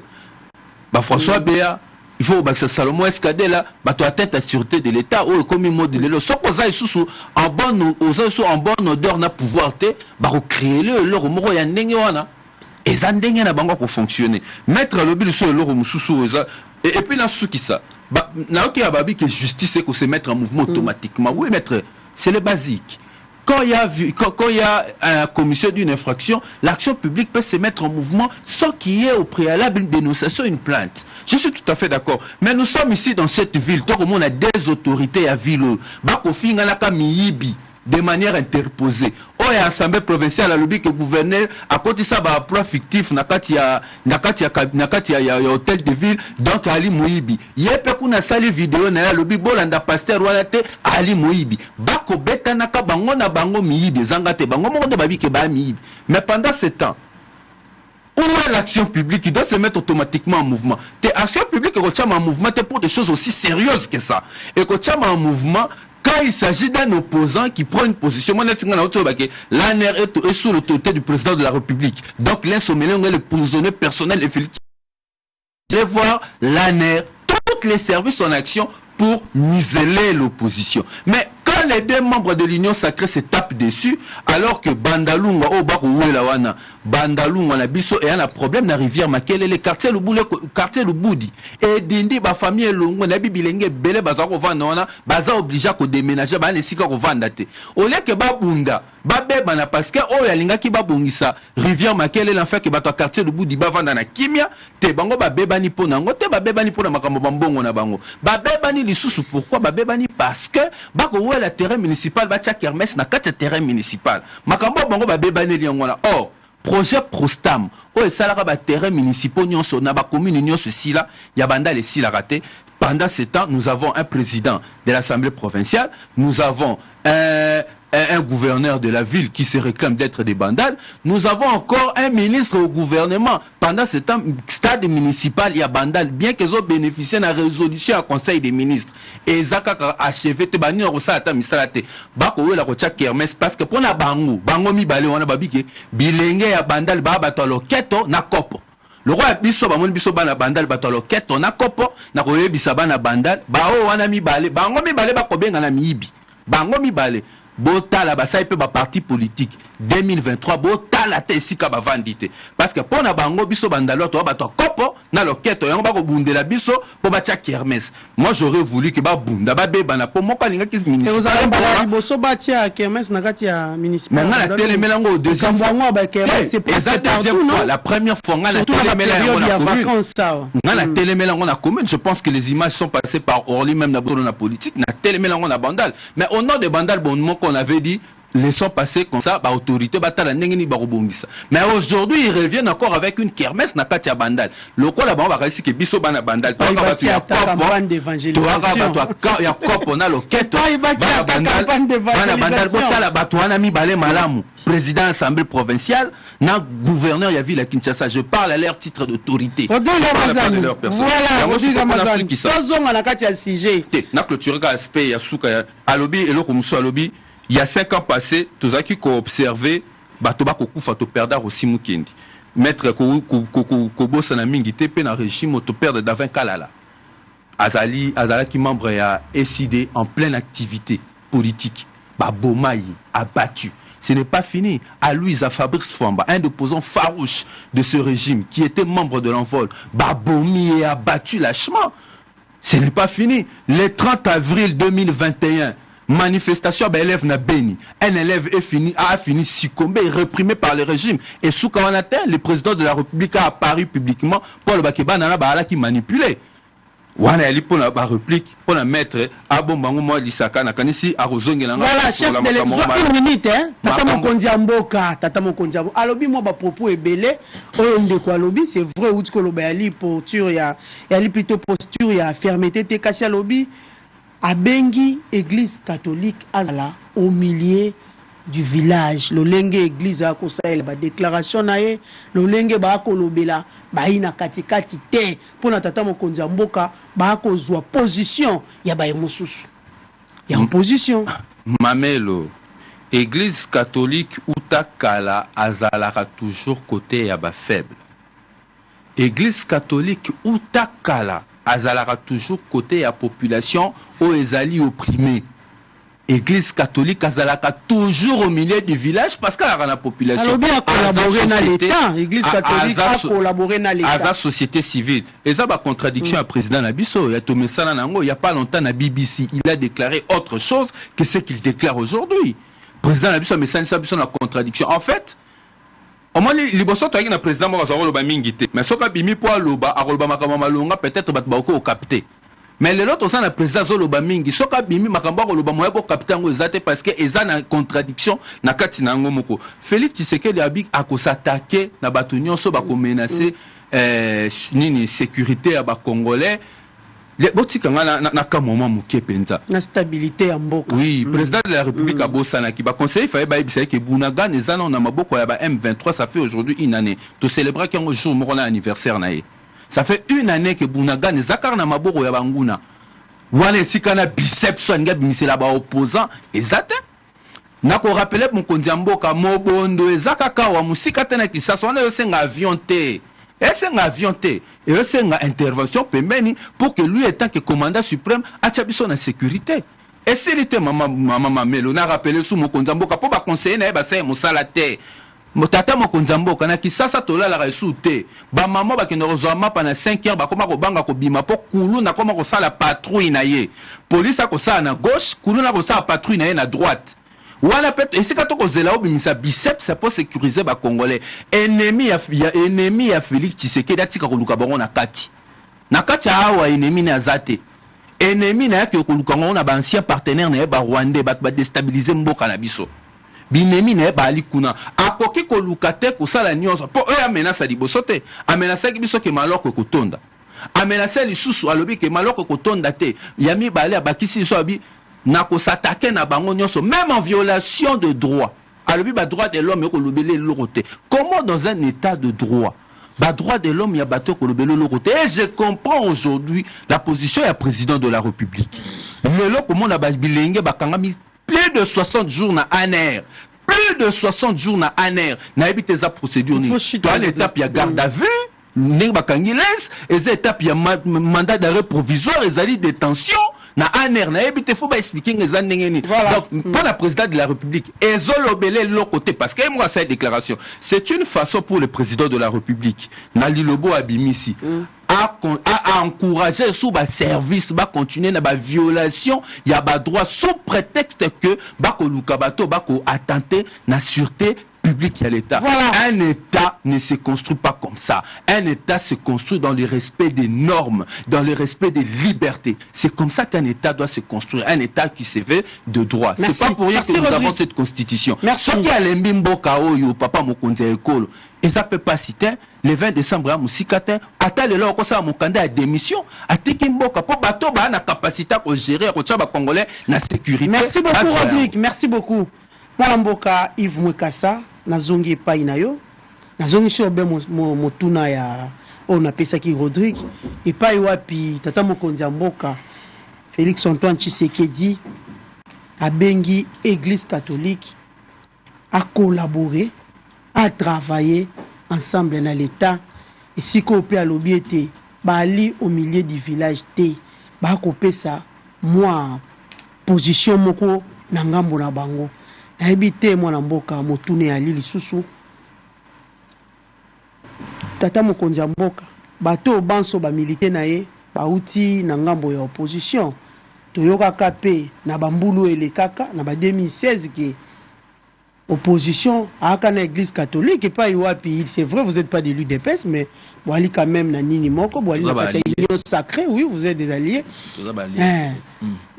il faut que Salomon Escadela bateau atteinte à sûreté de l'état ou comme mode de l'eau so posa isusu en bonne odeur na pouvoir te ba recréer le moko ya ndenge wana eza ndenge na bango ko fonctionner mettre le but sur le mususu et puis là sous qui ça na ok ababi que justice c'est que se mettre en mouvement automatiquement oui mettre c'est le basique. Quand il y a une commission d'une infraction, l'action publique peut se mettre en mouvement sans qu'il y ait au préalable une dénonciation, une plainte. Je suis tout à fait d'accord. Mais nous sommes ici dans cette ville, tout le monde a des autorités à ville. Bakofi ngana miyibi de manière interposée. Oh, et l'Assemblée provinciale a lobby que le gouverneur a côté ça ba emploi fictif nakati ya hôtel de ville donc Ali Moibi. Yepe kuna sali vidéo na lobby bolanda pasteur wala te Ali Moibi. Bako beta naka bango na bango miyibi zangate bango mo nde babi ke ba miyibi. Mais pendant ce temps où est l'action publique qui doit se mettre automatiquement en mouvement. L'action publique est en mouvement pour des choses aussi sérieuses que ça. Et que en mouvement quand il s'agit d'un opposant qui prend une position, l'ANR est sous l'autorité du président de la République. Donc l'insommélion est le prisonnier personnel et Félix. Je vais voir l'ANR, tous les services en action pour museler l'opposition. Mais quand les deux membres de l'Union sacrée se tapent dessus, alors que Bandalunga, Bandalunga, Nabiso, et un problème dans la rivière Makele, les quartiers Luboudi, et Dindi, ma famille Lungo, Nabi Bilenge, Bele, Bazaro Vanona, Baza obligé à déménager, Ban Sika Vandate. Au lieu que Babunda, Babé, Bana, parce que, oh, Yalinga qui Babungisa, rivière Makele, l'enfer qui bat au quartier Luboudi, Bavanda, Kimia, Te Bango, Babé Bani Ponango, Te Babé Bani Pona Makamobambongo, Nabango. Babé Bani Lissous, pourquoi Babé Bani? Parce que, Bako, le terrain municipal, Batia Kermès, n'a qu'à terrain municipal. Makambo Bango, Babé Bani Liangona. Or, projet Prostam, oh, et ça là, terrain municipal, na ba commune, union, ceci là, Yabanda, les six la raté. Pendant ce temps, nous avons un président de l'Assemblée provinciale, nous avons un gouverneur de la ville qui se réclame d'être des bandades. Nous avons encore un ministre au gouvernement. Pendant ce temps, stade municipal, il y a bandal, bien qu'ils ont bénéficié de la résolution au Conseil des ministres. Et Zaka a achevé, Tebani, Rosata, Misalate, Bako, la Rocha Kermès, parce que pour la Bango, mi balé, on a babike, Bilenge, ya bandal, Babatolo, Keto, na kopo. Le roi biso ba mon biso bana bandal batalo keto na kopo na koye bisaba na bandal ba o wana mi balé bango mi balé ba kobenga na miibi bango mi balé botala ba ça peut ba parti politique 2023 botala te sika ba vandite parce que pour na bango biso bandalo to ba to kopo na loketo yango ba ko bundela biso po ba tia kermesse. Moi j'aurais voulu que ba bunda ba beba na po moka linga kis municipal. Et vous allez bala boso ba tia kermesse na kati ya municipal. Mais na télé melango au deuxième fois ba kermesse c'est pas deuxième fois la première fois na la télé melango na commune. Na la télé melango na commune, je pense que les images sont passées par Orly même na la politique na télé melango na bandal. Mais au nom de bandal bon qu'on avait dit laissons passer comme ça, bah autorité, bah t'as la n'engeni bah rebondissa. Mais aujourd'hui, ils reviennent encore avec une kermesse na katia bandal. Le quoi là-bas, on va réussir que biso bana bandal. Toi, il y a campagne d'évangélisation. Il y a cop, on a le quête. Il y a campagne d'évangélisation. Président Assemblée provinciale, na gouverneur, il y a vu la Kinshasa. Je parle à leur titre d'autorité. Voilà, Rodrigue Amazani. Tozonga na katia sujet. Na clôture aspect, il y a souka, alobi, et le comme alobi. Il y a 5 ans passés, tous ceux qui ont observé, Batoba Kokufa to perdre aussi Mukendi. Maître Kobo Sanamingi TP dans le régime to perdre d'avant Kalala. Azali qui membre a SID en pleine activité politique. Babomaï abattu. Ce n'est pas fini. À Louisa Fabrice Famba, un opposant farouche de ce régime qui était membre de l'envol, Babomi est abattu lâchement. Ce n'est pas fini. Le 30 avril 2021, manifestation élève na Beni. Un élève a fini succombé et réprimé par le régime. Et sous Kawanate, le président de la République a apparu publiquement pour le Bakeba Nana Bahala qui manipulait. Wana ali pour la réplique, pour la mettre à Bombango moi Lisaka na kanisi a rozongela. Voilà, chef de l'élection, une minute hein. Tata Mokonzi Amboka, Tata Mokonzi Amboka. Alobi moi ba propos ebele, oyo ndeko alobi, c'est vrai ou tiko loba ali posture ya ali plutôt posture ya fermeté te kasi alobi. Abengi église catholique azala au milieu du village. Lolenge église a kosaela ba déclaration nae, lolenge ba kolobela ba ina katikati te pona tata Mokonzi Mboka ba kozwa position ya ba mususu. Ya opposition. Mamelo église catholique utakala azalaka toujours côté ya ba faible. Église catholique utakala azalaka toujours côté à population ou ezali opprimé. Église catholique azalaka toujours au milieu du village parce qu'elle a la population. Alors bien collaborer dans l'État, Église catholique a collaboré dans l'État. À la société civile. Et ça, contradiction à président Nabiso. Il y a Tomé Salanango, il n'y a pas longtemps à BBC, il a déclaré autre chose que ce qu'il déclare aujourd'hui. Président Nabiso, mais ça n'est la contradiction. En fait, au moins, les bossons, tu as un président, mais ce qui bimi pour loba, a loba makamama peut-être batbako au capté. Mais les autres, on a président Zoloba Mingi. Ce qui bimi makamba loba moya pour capter en zate parce que ils ont une contradiction na katina ngomoko. Félix Tshisekedi abi a ko s'attaquer na batunyon so ba ko menacer nini sécurité à ba congolais. Les botika na ka moment muke penza. La stabilité en mboka. Oui, président de la République a bossana qui ba conseiller fallait ba ibisa que Bunaga nezana on a maboko ya ba M23 ça fait aujourd'hui une année. To célébrer qu'un jour mon anniversaire naé. Ça fait une année que Bunaga ne zakar na maboko ya banguna. Wane sikana biceps nga bimisela ba opposant ezate. Nako rappeler mon kondiamboka mobondo ezakaka wa musika tena kisasa wana yo senga avion te. Esenga avion te. Et senga intervention pembeni pour que lui étant que commandant suprême achabiso na sécurité. Et c'est l'été maman Melo na rappeler sous mon kondiamboka pour ba conseiller na ba sa musala te. Motata mokonzambo kana kisasa tolala resute ba mama ba kendo rozama pana 5 heures ba koma ko banga ko bima po kulu na koma ko sala patrouille na ye police ko sala na gauche kulu na ko sala patrouille na ye na droite wana pet esika to ko zela obimisa biceps c'est pour sécuriser ba congolais ennemi ya Félix Tshisekedi atika ko luka bango na kati awa ennemi na azate ennemi na yake ko luka bango na ba ancien partenaire na ba rwandais ba déstabiliser mboka na biso binemi na bali kuna akoki ko lukate ko sala nyonso po e amenasa liboso te amenasa ki biso ke maloko ko tonda amenasa lisusu alobi ke maloko ko tonda te yami bali abakisi so abi na ko s'attaquer na bango nyonso même en violation de droit alobi ba droit de l'homme ko lobele lorote. Comment dans un état de droit ba droit de l'homme ya bato ko lobele lorote? Et je comprends aujourd'hui la position du président de la République. Le comment na ba bilenge ba kangami plus de 60 jours na ANR. Plus de 60 jours na ANR. Na ebite za procédure ni. Toi l'étape ya garde à vue, ning bakangiles, et l'étape ya mandat d'arrêt provisoire, ezali détention na ANR. Na ebite faut ba expliquer ngeza ndengeni. Donc pas la président de la République. Ezolobele l'autre côté parce que moi cette déclaration, c'est une façon pour le président de la République. Na lilobo abimisi. À encourager sous bas service ba continuer na ba violation ya ba droit sous prétexte que ba ko lukabato ba ko attenter na sûreté publique à l'État. Voilà. Un État ne se construit pas comme ça. Un État se construit dans le respect des normes, dans le respect des libertés. C'est comme ça qu'un État doit se construire. Un État qui se fait de droit. C'est pas pour rien que nous avons cette constitution. Merci. Ce qui a l'embimbo kaoyo papa mokonzi ekolo. Et ça peut pas citer le 20 décembre à Moussikate, ata le loko sa mokanda à démission, atiki mboka po bato ba na capacité à gérer ko tchaba congolais na sécurité. Merci beaucoup Rodrigue, merci beaucoup. Mwana mboka Yves Mwekasa nazongi epai na yo. Nazongi shobe motuna ya on appelle ki Rodrigue epai wapi tata mokonzi mboka Félix Antoine Tshisekedi abengi Église catholique a collaborer, à travailler ensemble dans l'État. Et si on peut aller bali au milieu du village T, bah couper ça, moi position moko nangambo na bango. Habité moi na mboka motune ali lisusu. Tata mokonzi mboka, bato banso ba milité na ye, ba uti nangambo ya opposition. Toyoka kapé na bambulu ele kaka na ba 2016 qui opposition à l'église catholique et pas Iwapi. C'est vrai, vous n'êtes pas des l'UDPS, mais vous allez quand même na Nini Moko, vous allez na l'union sacrée, oui, vous êtes des alliés.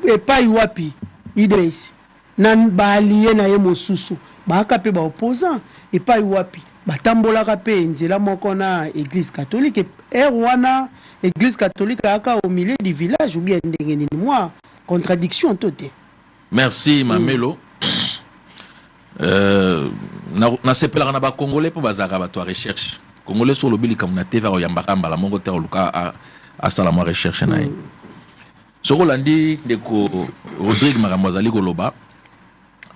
Et pas Iwapi, IDS. Nan ba allié na yemo susu, ba kapé ba opposant et pas Iwapi. Ba tambola kapé nzela moko na église catholique et wana église catholique aka au milieu du village ou bien ndengeni moi contradiction toté. Merci Mamelo. Na sepela na ba congolais pour bazaka ba to recherche congolais sur le bili comme na TV yambaka mbala mongo te luka a salama recherche na so rolandi de ko Rodrigue Maramwazali Goloba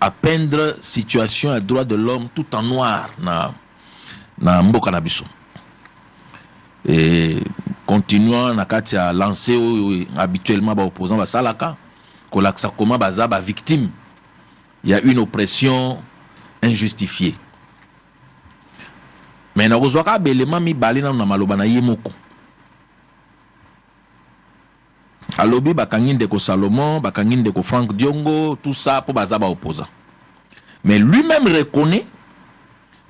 à peindre situation à droit de l'homme tout en noir na mboka na biso et continuant na kati à lancer habituellement ba opposants ba salaka kolaksa comment baza ba victime. Il y a une oppression injustifiée. Mais na kozwaka belema mibale na maloba na ye moko. Alobi bakangi ndeko Salomon, bakangi ndeko Frank Diongo, tout ça pour baza ba opposant. Mais lui-même reconnaît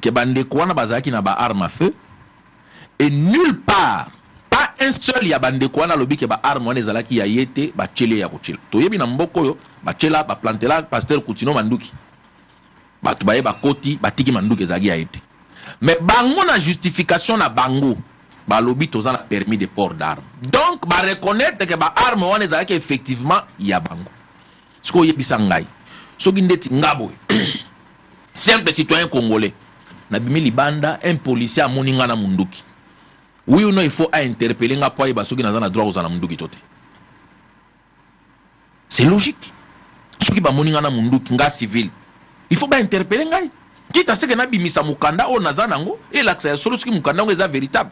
que bandeko wana bazaki na ba arme à feu et nulle part, pas un seul ya bandeko wana lobi ke ba arme wana ezalaki ya yete ba tchele ya kochela. Toyebi na mboko yo ba tchela ba plantela pasteur Coutinho Manduki. Ba tubaye ba koti ba tiki Manduki ezalaki ya yete. Mais bango na justification na bango ba lobi toza na permis de port d'armes. Donc ba reconnaître que ba arme wana ezalaki effectivement ya bango. Siko yebisa ngai. Soki ndeti ngabo. Simple citoyen congolais. Na bimi libanda un policier a moni nga na Munduki. Oui ou non il faut interpeller nga poye basoki na zana droit aux na Munduki tote. C'est logique. Soki ba moni nga na Munduki nga civil. Il faut ba interpeller ngai. Quitte à ce que na bimisa mukanda o na zanango et l'accès à solo soki mukanda ngo est véritable.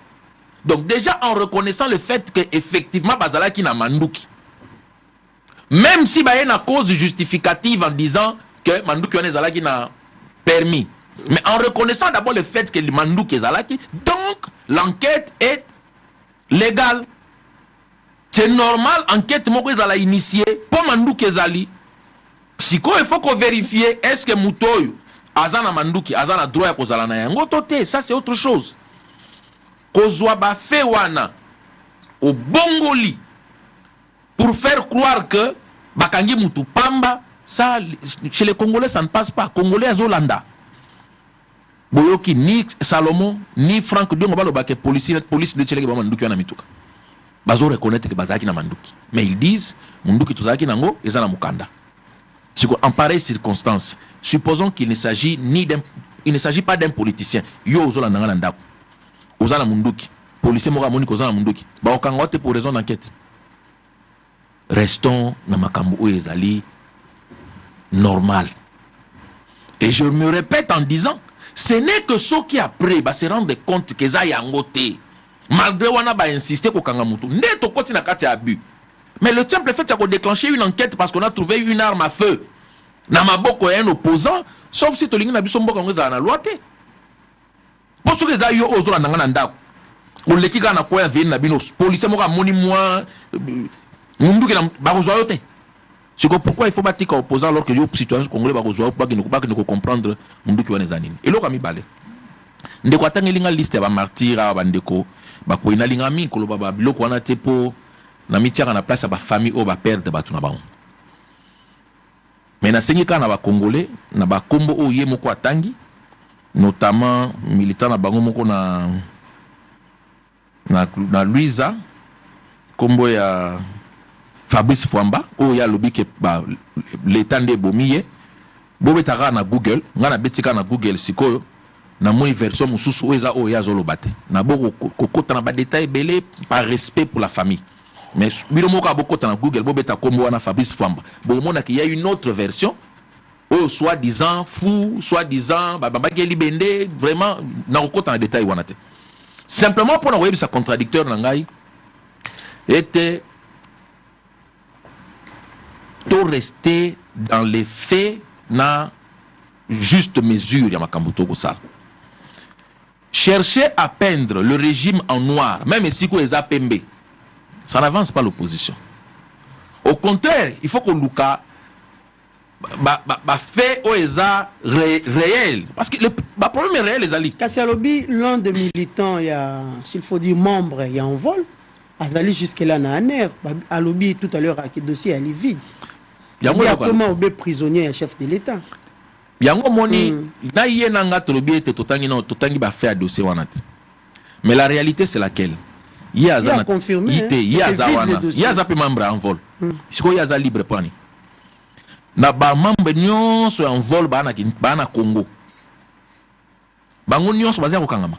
Donc déjà en reconnaissant le fait que effectivement bazala ki na Manduki. Même si ba y a une cause justificative en disant que Manduki on ezala ki na permis. Mais en reconnaissant d'abord le fait que le Manduki ezalaki, donc l'enquête est légale. C'est normal, enquête moko ezala initiée pour Manduki ezali. Si quoi il faut qu'on vérifie est-ce que Mutoyo azana Manduki azana droit ya kozala na yango tote, ça c'est autre chose. Kozwa ba fe wana au bongoli pour faire croire que bakangi mutu pamba, ça chez les Congolais ça ne passe pas. Congolais azolanda. Boyoki ni Salomon ni Frank Diongo balo ba que police de Tcheleke ba Manduki wana mituka. Bazo reconnaître que bazaki na Manduki. Mais ils disent Manduki tozaki nango ezana mukanda. En pareille circonstance, supposons qu'il ne s'agit pas d'un politicien. Yo ozola nanga ndako. Ozala Munduki. Policier moko amoni kozala Munduki. Ba okangote pour raison d'enquête. Restons na makambo oyo ezali normal. Et je me répète en disant, ce n'est que ceux qui après se rendent compte que ça yangote. Malgré wana ba insister ko kanga mutu. Neto koti na kati abus. Mais le simple fait de déclencher une enquête parce qu'on a trouvé une arme à feu. Na maboko un opposant, sauf si tolingi na biso mboka ngeza na loi te. Pour ce que ça yo ozola nanga ndako. O leki kana ko ya vini na bino police moko amoni moi Munduki na bakozwa yote. C'est pourquoi il faut battre les opposants alors que les citoyens congolais ne comprendre Munduki wana zanini. Et loka mi balé. Ndeko atangelinga liste ba martyrs ba ndeko ba ko inalinga mi ko ba biloko wana te po na mitiaka na place ba famille o ba perdre ba tuna bango. Mais na sengika na ba congolais na ba kombo o ye moko atangi notamment militant na bango moko na Luisa kombo ya Fabrice Fwamba o ya lobi ke ba l'état de bomiye bobetaka na Google ngana betika na Google sikoyo na moni version mususu eza o ya zolobate na boko kokota na ba détail belé par respect pour la famille. Mais bino moko abokota na Google bobeta kombo wana Fabrice Fwamba bomona qu'il y a une autre version o soi-disant fou, soi-disant babageli bende vraiment na kokota na détail wana te. Simplement pour envoyer sa contradicteur nangai était tout rester dans les faits na juste mesure ya makambuto kosala. Chercher à peindre le régime en noir, même si ko eza pembe, ça n'avance pas l'opposition. Au contraire, il faut que Luka fait au eza réel, parce que le problème est réel les ali. Kassialobi, l'un des militants, il y a, s'il faut dire membre, il y a un vol. Azali jusque-là na aner. Alobi tout à l'heure qui dossier est vide. Il y a comment obé prisonnier chef de l'État. Yango moni na yé nanga tolobi te totangi ba fait dossier wana. Mais la réalité c'est laquelle? Il y a confirmé. Il y a zawana. Il y a zapi membre en vol. Siko y a za libre pani. Na ba membre nyonso en vol ba na Congo. Bango nyonso bazia ko kangama.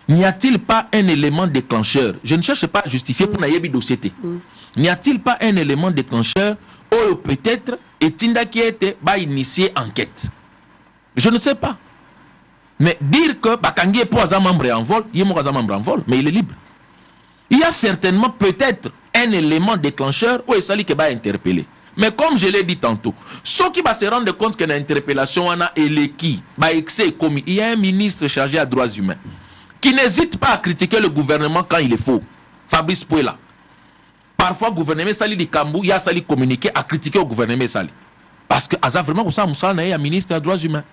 N'y a-t-il pas un élément déclencheur? Je ne cherche pas à justifier pour nayebi dossier. N'y a-t-il pas un élément déclencheur ou peut-être est-il qui était initié enquête? Je ne sais pas. Mais dire que Bakangi est pour un membre en vol, il est un membre en vol, mais il est libre. Il y a certainement peut-être un élément déclencheur où il s'agit que va interpeller. Mais comme je l'ai dit tantôt, ceux qui va se rendre compte que l'interpellation a et qui va excès commis, il y a un ministre chargé à droits humains qui n'hésite pas à critiquer le gouvernement quand il est faux. Fabrice Pouela. Parfois, le gouvernement Sali di Kambou, il y a Sali communiqué à critiquer le gouvernement Sali. Parce que Aza vraiment, vous savez, Moussa est un ministre des droits humains.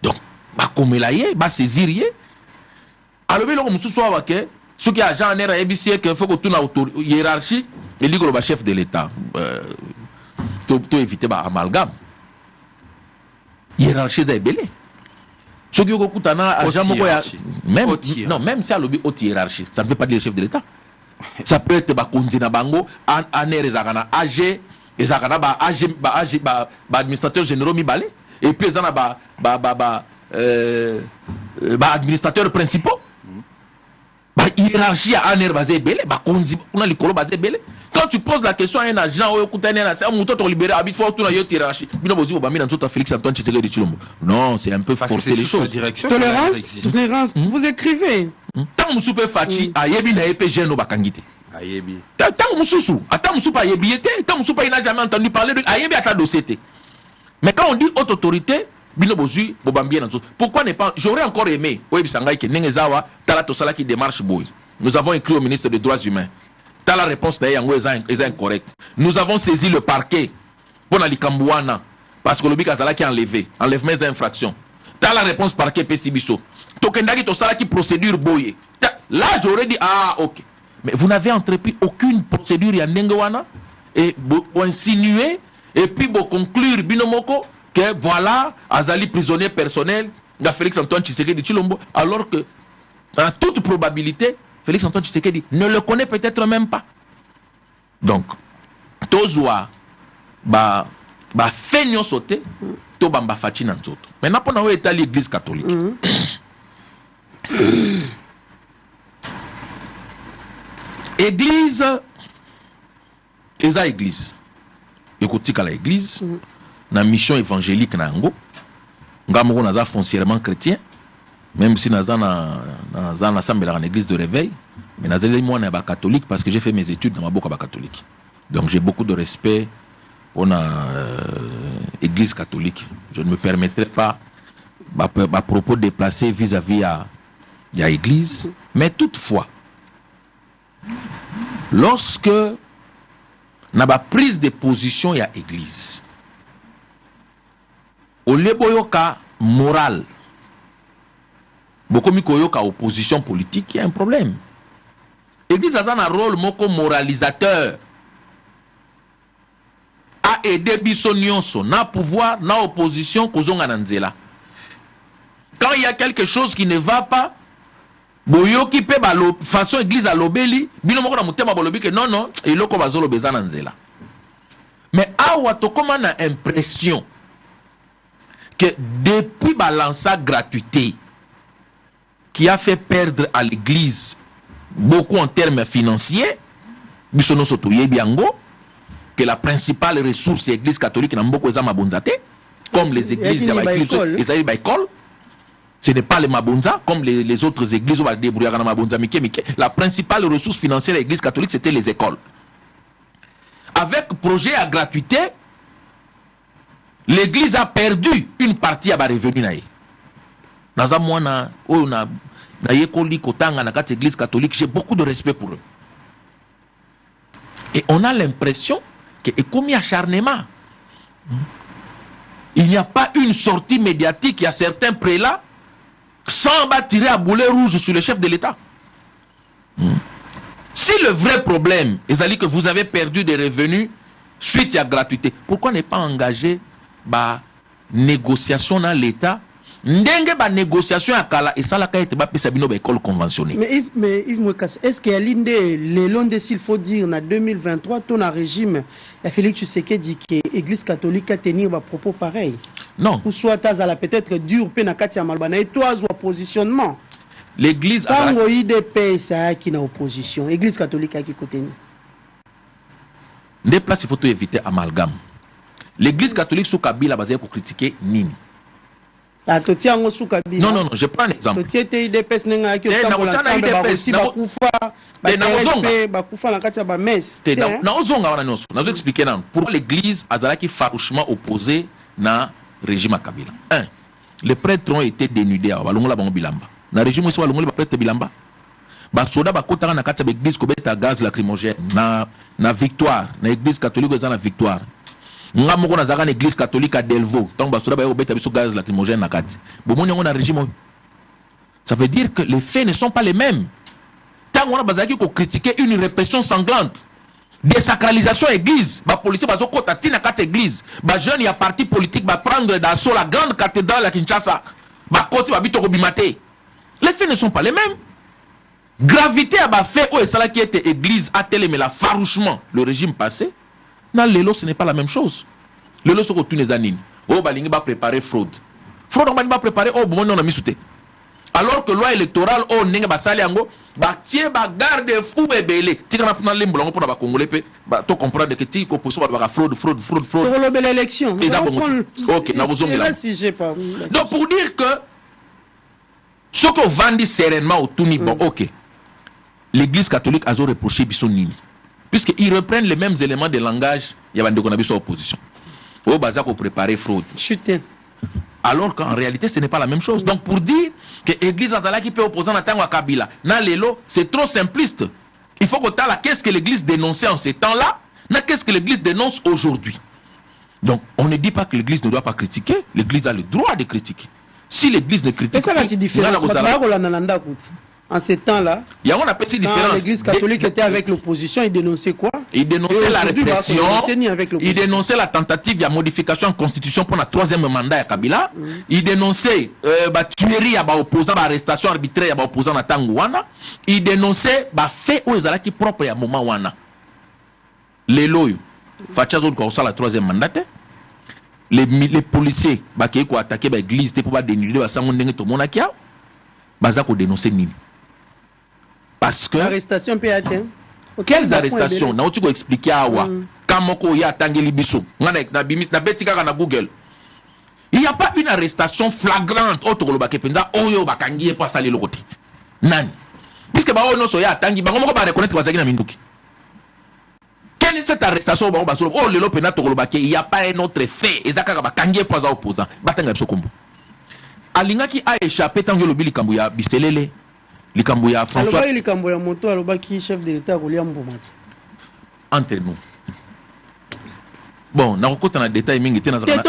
Donc, bah, comme il a y est, bah, saisir y est. Alors, il y a un soit que ceux qui ont agent en ABC, qu'il faut que tout la hiérarchie, il dit que le chef de l'État, tout éviter l'amalgame. Hiérarchie est belé. Ceux qui ont écouté un agent, même si à l'objet haute hiérarchie, ça ne veut pas dire le chef de l'État. Ça peut être Bakunzina Bango, Aner Ezagana AG, Ezagana administrateur général Mibale, et puis Ezana administrateur principal. Hiérarchie à Aner Bazé Belé, Bakunzi, on a l'école Bazé Belé. Quand tu poses la question à un agent, non, c'est un peu forcer les choses. Tolérance, vous écrivez. Tant que super fachi, ayebi na épée gêne au bakangite. Ayebi. Tant que mususu, attends musu pas ayebi était, tant musu pas il n'a jamais entendu parler de ayebi à ta dossier. Mais quand on dit haute autorité, bino bozu bobambien dans pourquoi n'est pas, j'aurais encore aimé, oui bisangai que nengezawa tala tosala qui démarche boy. Nous avons écrit au ministre des droits humains. T'as la réponse d'ailleurs est incorrecte. Nous avons saisi le parquet pour la Likambouana parce que le Bikazala qui a enlevé, enlèvement des infractions. T'as la réponse parquet Pessibiso. Tokendagi tosala qui procédure boye. Là j'aurais dit ah ok. Mais vous n'avez entrepris aucune procédure ya Nengewana et vous insinuer et puis vous conclure binomoko que voilà Azali prisonnier personnel de Félix Antoine Tshisekedi Tshilombo alors que en toute probabilité Félix Antoine Tshisekedi ne le connaît peut-être même pas. Donc, Tozwa, feignon sauté, to bamba fachi nanzoto. Maintenant, pour nous, état l'église catholique. Église, eza église. Écoutez qu'à l'église, na mission évangélique na ngo, ngamoko naza foncièrement chrétien. Même si nous sommes en église de réveil, mais nous sommes catholique parce que j'ai fait mes études dans ma boca catholique. Donc j'ai beaucoup de respect pour l'église catholique. Je ne me permettrai pas à propos déplacé vis-à-vis à l'église. Mais toutefois, lorsque nous avons prise de position à l'église, au leboyoka moral, beaucoup de opposition politique, il y a un problème. L'église a un rôle moralisateur. A aider Bissonionso, na pouvoir, na opposition, Kozongananzela. Quand il y a quelque chose qui ne va pas, Boyoki pe façon église à l'obéli, binomoko na mutema bolobi que non, il loko bazolo bezananzela. Mais awa to comme on a impression que depuis balança gratuité, qui a fait perdre à l'église beaucoup en termes financiers, que la principale ressource de l'église catholique n'a pas de mabonzate, comme les églises, ce n'est pas les mabonza, comme les autres églises, la principale ressource financière de l'église catholique, c'était les écoles. Avec projet à gratuité, l'église a perdu une partie à revenu. Église catholique, j'ai beaucoup de respect pour eux. Et on a l'impression que, comme il y a acharnement, il n'y a pas une sortie médiatique, il y a certains prélats sans tirer à boulet rouge sur le chef de l'État. Si le vrai problème est que vous avez perdu des revenus suite à la gratuité, pourquoi ne pas engager négociation dans l'État? Ndenge ba négociation à Kala et ça la kaite ba pesa bino ba école conventionnée. Mais Yves Moukas, est-ce qu'il y a l'une les longs s'il faut dire en 2023 ton régime il Félix Tshisekedi que l'église catholique a tenu un propos pareil? Non. Ou soit Tazala peut-être dur pe na kati ya malbana et toi au positionnement. L'église a IDP ça qui na opposition, l'église catholique a qui côté ni. Des places il faut éviter amalgame. L'église catholique sous Kabila basée pour critiquer Nini. Non, je prends un exemple. Nous expliquer pourquoi l'église a farouchement opposé na régime à Kabila. 1. Les prêtres ont été dénudés à Bilamba. Na régime aussi les prêtres Bilamba. Basoda bakota na kati l'église ko beta gaz lacrymogène na victoire, na église catholique eza na victoire. Nga moko na zaka na église catholique à Delvaux, donc basoda ba beta biso gaz lacrymogène na kati. Bomoni ngo na régime. Ça veut dire que les faits ne sont pas les mêmes. Tant on a bazaki ko critiquer une répression sanglante. Désacralisation église, ba policier bazo kota tina kati église, ba jeune ya parti politique ba prendre d'assaut la grande cathédrale à Kinshasa. Ba koti ba bito ko bimate. Les faits ne sont pas les mêmes. Gravité à ba fait ou ça qui était église a télé mais la farouchement le régime passé. Dans l'élo ce n'est pas la même chose. L'élo se retourne les anines. Oh balingi ba préparer fraude. Fraude on va préparer oh bon on a mis sous thé. Alors que loi électorale oh ninga ba sali yango ba tie ba garde fou bebele tika na puna lembo lango pona ba congolais pe ba to comprendre que ti ko poso ba fraude pour le belle élection. OK na bozongi là. Donc pour dire que ce qu'on vendit sereinement au Tuni bon OK. L'église catholique a reproché biso nini puisqu'ils reprennent les mêmes éléments de langage il y a bande qu'on a biso opposition. Au baza ko préparer fraude. Chuter. Alors qu'en réalité, ce n'est pas la même chose. Donc, pour dire que l'Église Azala qui peut opposer à Tango à Kabila, c'est trop simpliste. Il faut qu'on t'a qu'est-ce que l'Église dénonçait en ces temps-là, qu'est-ce que l'Église dénonce aujourd'hui. Donc, on ne dit pas que l'Église ne doit pas critiquer. L'Église a le droit de critiquer. Si l'Église ne critique pas, c'est différent. En ces temps-là, il y a différence. L'Église catholique était avec l'opposition, il dénonçait quoi? Il dénonçait la répression, il dénonçait la tentative de modification de la constitution pour le 3e mandat à Kabila, il dénonçait la tuerie à l'opposant, l'arrestation arbitraire à l'opposant à Tangouana, il dénonçait les faits aux alaki propres à moment wana. Les loyaux, Fachazo qui a la 3e mandat, les policiers qui ont attaqué l'église pour dénuder la sangonde to monakia, bazako dénoncer nini. Parce que l'arrestation peut être quelles arrestations na otu ko expliquer awa kamoko ya tangeli biso ngana na bimis na betika na Google il y a pas une arrestation flagrante auto ko ba kepenza oyo bakangi pas sali lokote nani puisque ba ono so ya tangi bango moko ba reconnaître bazaki na minduki. Quelle est cette arrestation ba solo oh lelo pena to ko ba il y a pas un autre fait ezaka ba kangi pas za opposant batanga biso kombo alingaki a échappé tangi lobili kambu ya biselele likambo ya François alobaki likambo ya moto alobaki chef de l'état kolia mbomati entre nous bon na kokota na détail mingi te na zaka na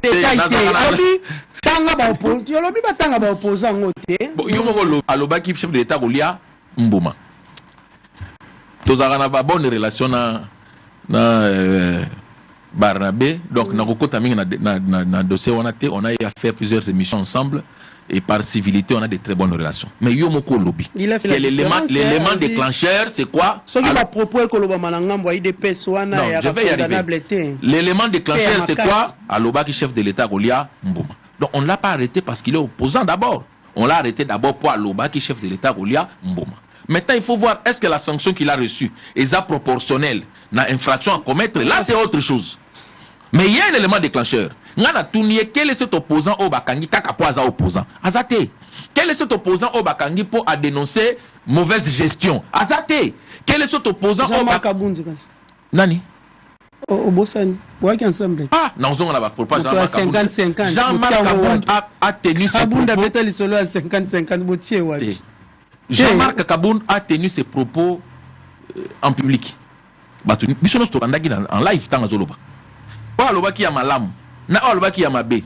détail te alobi tanga ba opposant alobi batanga ba opposant ngote bon yo moko alobaki chef de l'état kolia mboma tozaka na ba bonne relation na Barnabé donc na kokota mingi na dossier wana te on a eu à faire plusieurs émissions ensemble. Et par civilité, on a de très bonnes relations. Mais Yomoko Lobby, l'élément déclencheur, c'est quoi? Non, je vais y arriver. L'élément déclencheur, c'est quoi? Aloba qui chef de l'État, Golia Mbouma. Donc on ne l'a pas arrêté parce qu'il est opposant d'abord. On l'a arrêté d'abord pour Aloba qui chef de l'État, Golia Mbouma. Maintenant, il faut voir, est-ce que la sanction qu'il a reçue est proportionnelle à l'infraction à commettre? Là, c'est autre chose. Mais il y a un élément déclencheur. Quel est cet opposant au Bakangi Takapoaza opposant? Azate. Quel est cet opposant au Bakangi pour dénoncer mauvaise gestion? Azate. Quel est cet opposant au Bakangi? Nani? Au Bossani. Ensemble. Ah, non, on a pas Jean-Marc Kabound a tenu ses propos. Jean-Marc Kabound a tenu ses propos en public. En live, dans la Zoloba. Pas le qui a malam. Na oloba ki ya mabe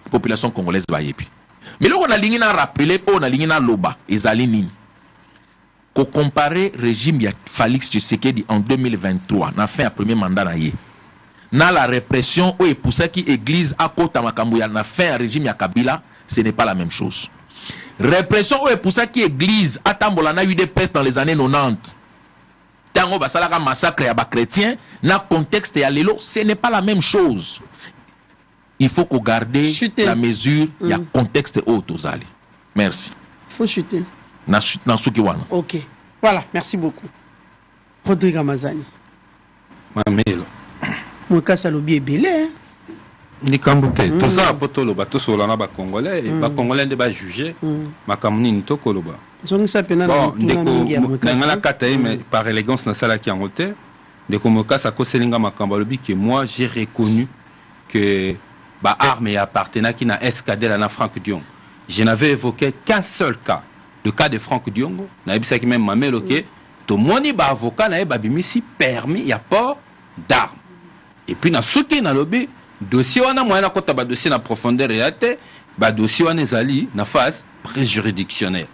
population congolaise ba yepi mais là on a ligné na rappeler on a ligné na loba ezali nini ko comparer régime ya Félix Tshisekedi en 2023 na fin ya premier mandat na ye na la répression ou epoussa qui église à kota makambo ya na fin ya régime ya Kabila ce n'est pas la même chose. Répression ou epoussa qui église atambola na UDPS dans les années 90 tango basalaka massacre ya ba chrétien na contexte ya lelo ce n'est pas la même chose. Il faut qu'on garde la mesure, il y a contexte autosali. Merci. Il faut chuter. Ok. Voilà, merci beaucoup. Rodrigue Amazani. Mamelo. Mouka Lobi est belé. Ni Kambute. Tout ça, potolo, tout ça, on a Congolais. Les Congolais ne va juger. Ma kamuni ni tokoloba. zongisa pena na Bon, mituna mingi ya ndeko Mokasa. kata mais par élégance na sala qui en roté. Ndeko Mokasa ko selinga makamba lobi que moi j'ai reconnu que ba arme appartenait qui na SKD la na Franck Diongo. Je n'avais évoqué qu'un seul cas, le cas de Franck Diongo. Na bisa ki même mamelo que to moni ba avocat na ba bimisi permis ya port d'armes. Et puis na soki na lobi dossier wana moyen na kota ba dossier na profondeur ya te ba dossier wana ezali na phase préjuridictionnelle.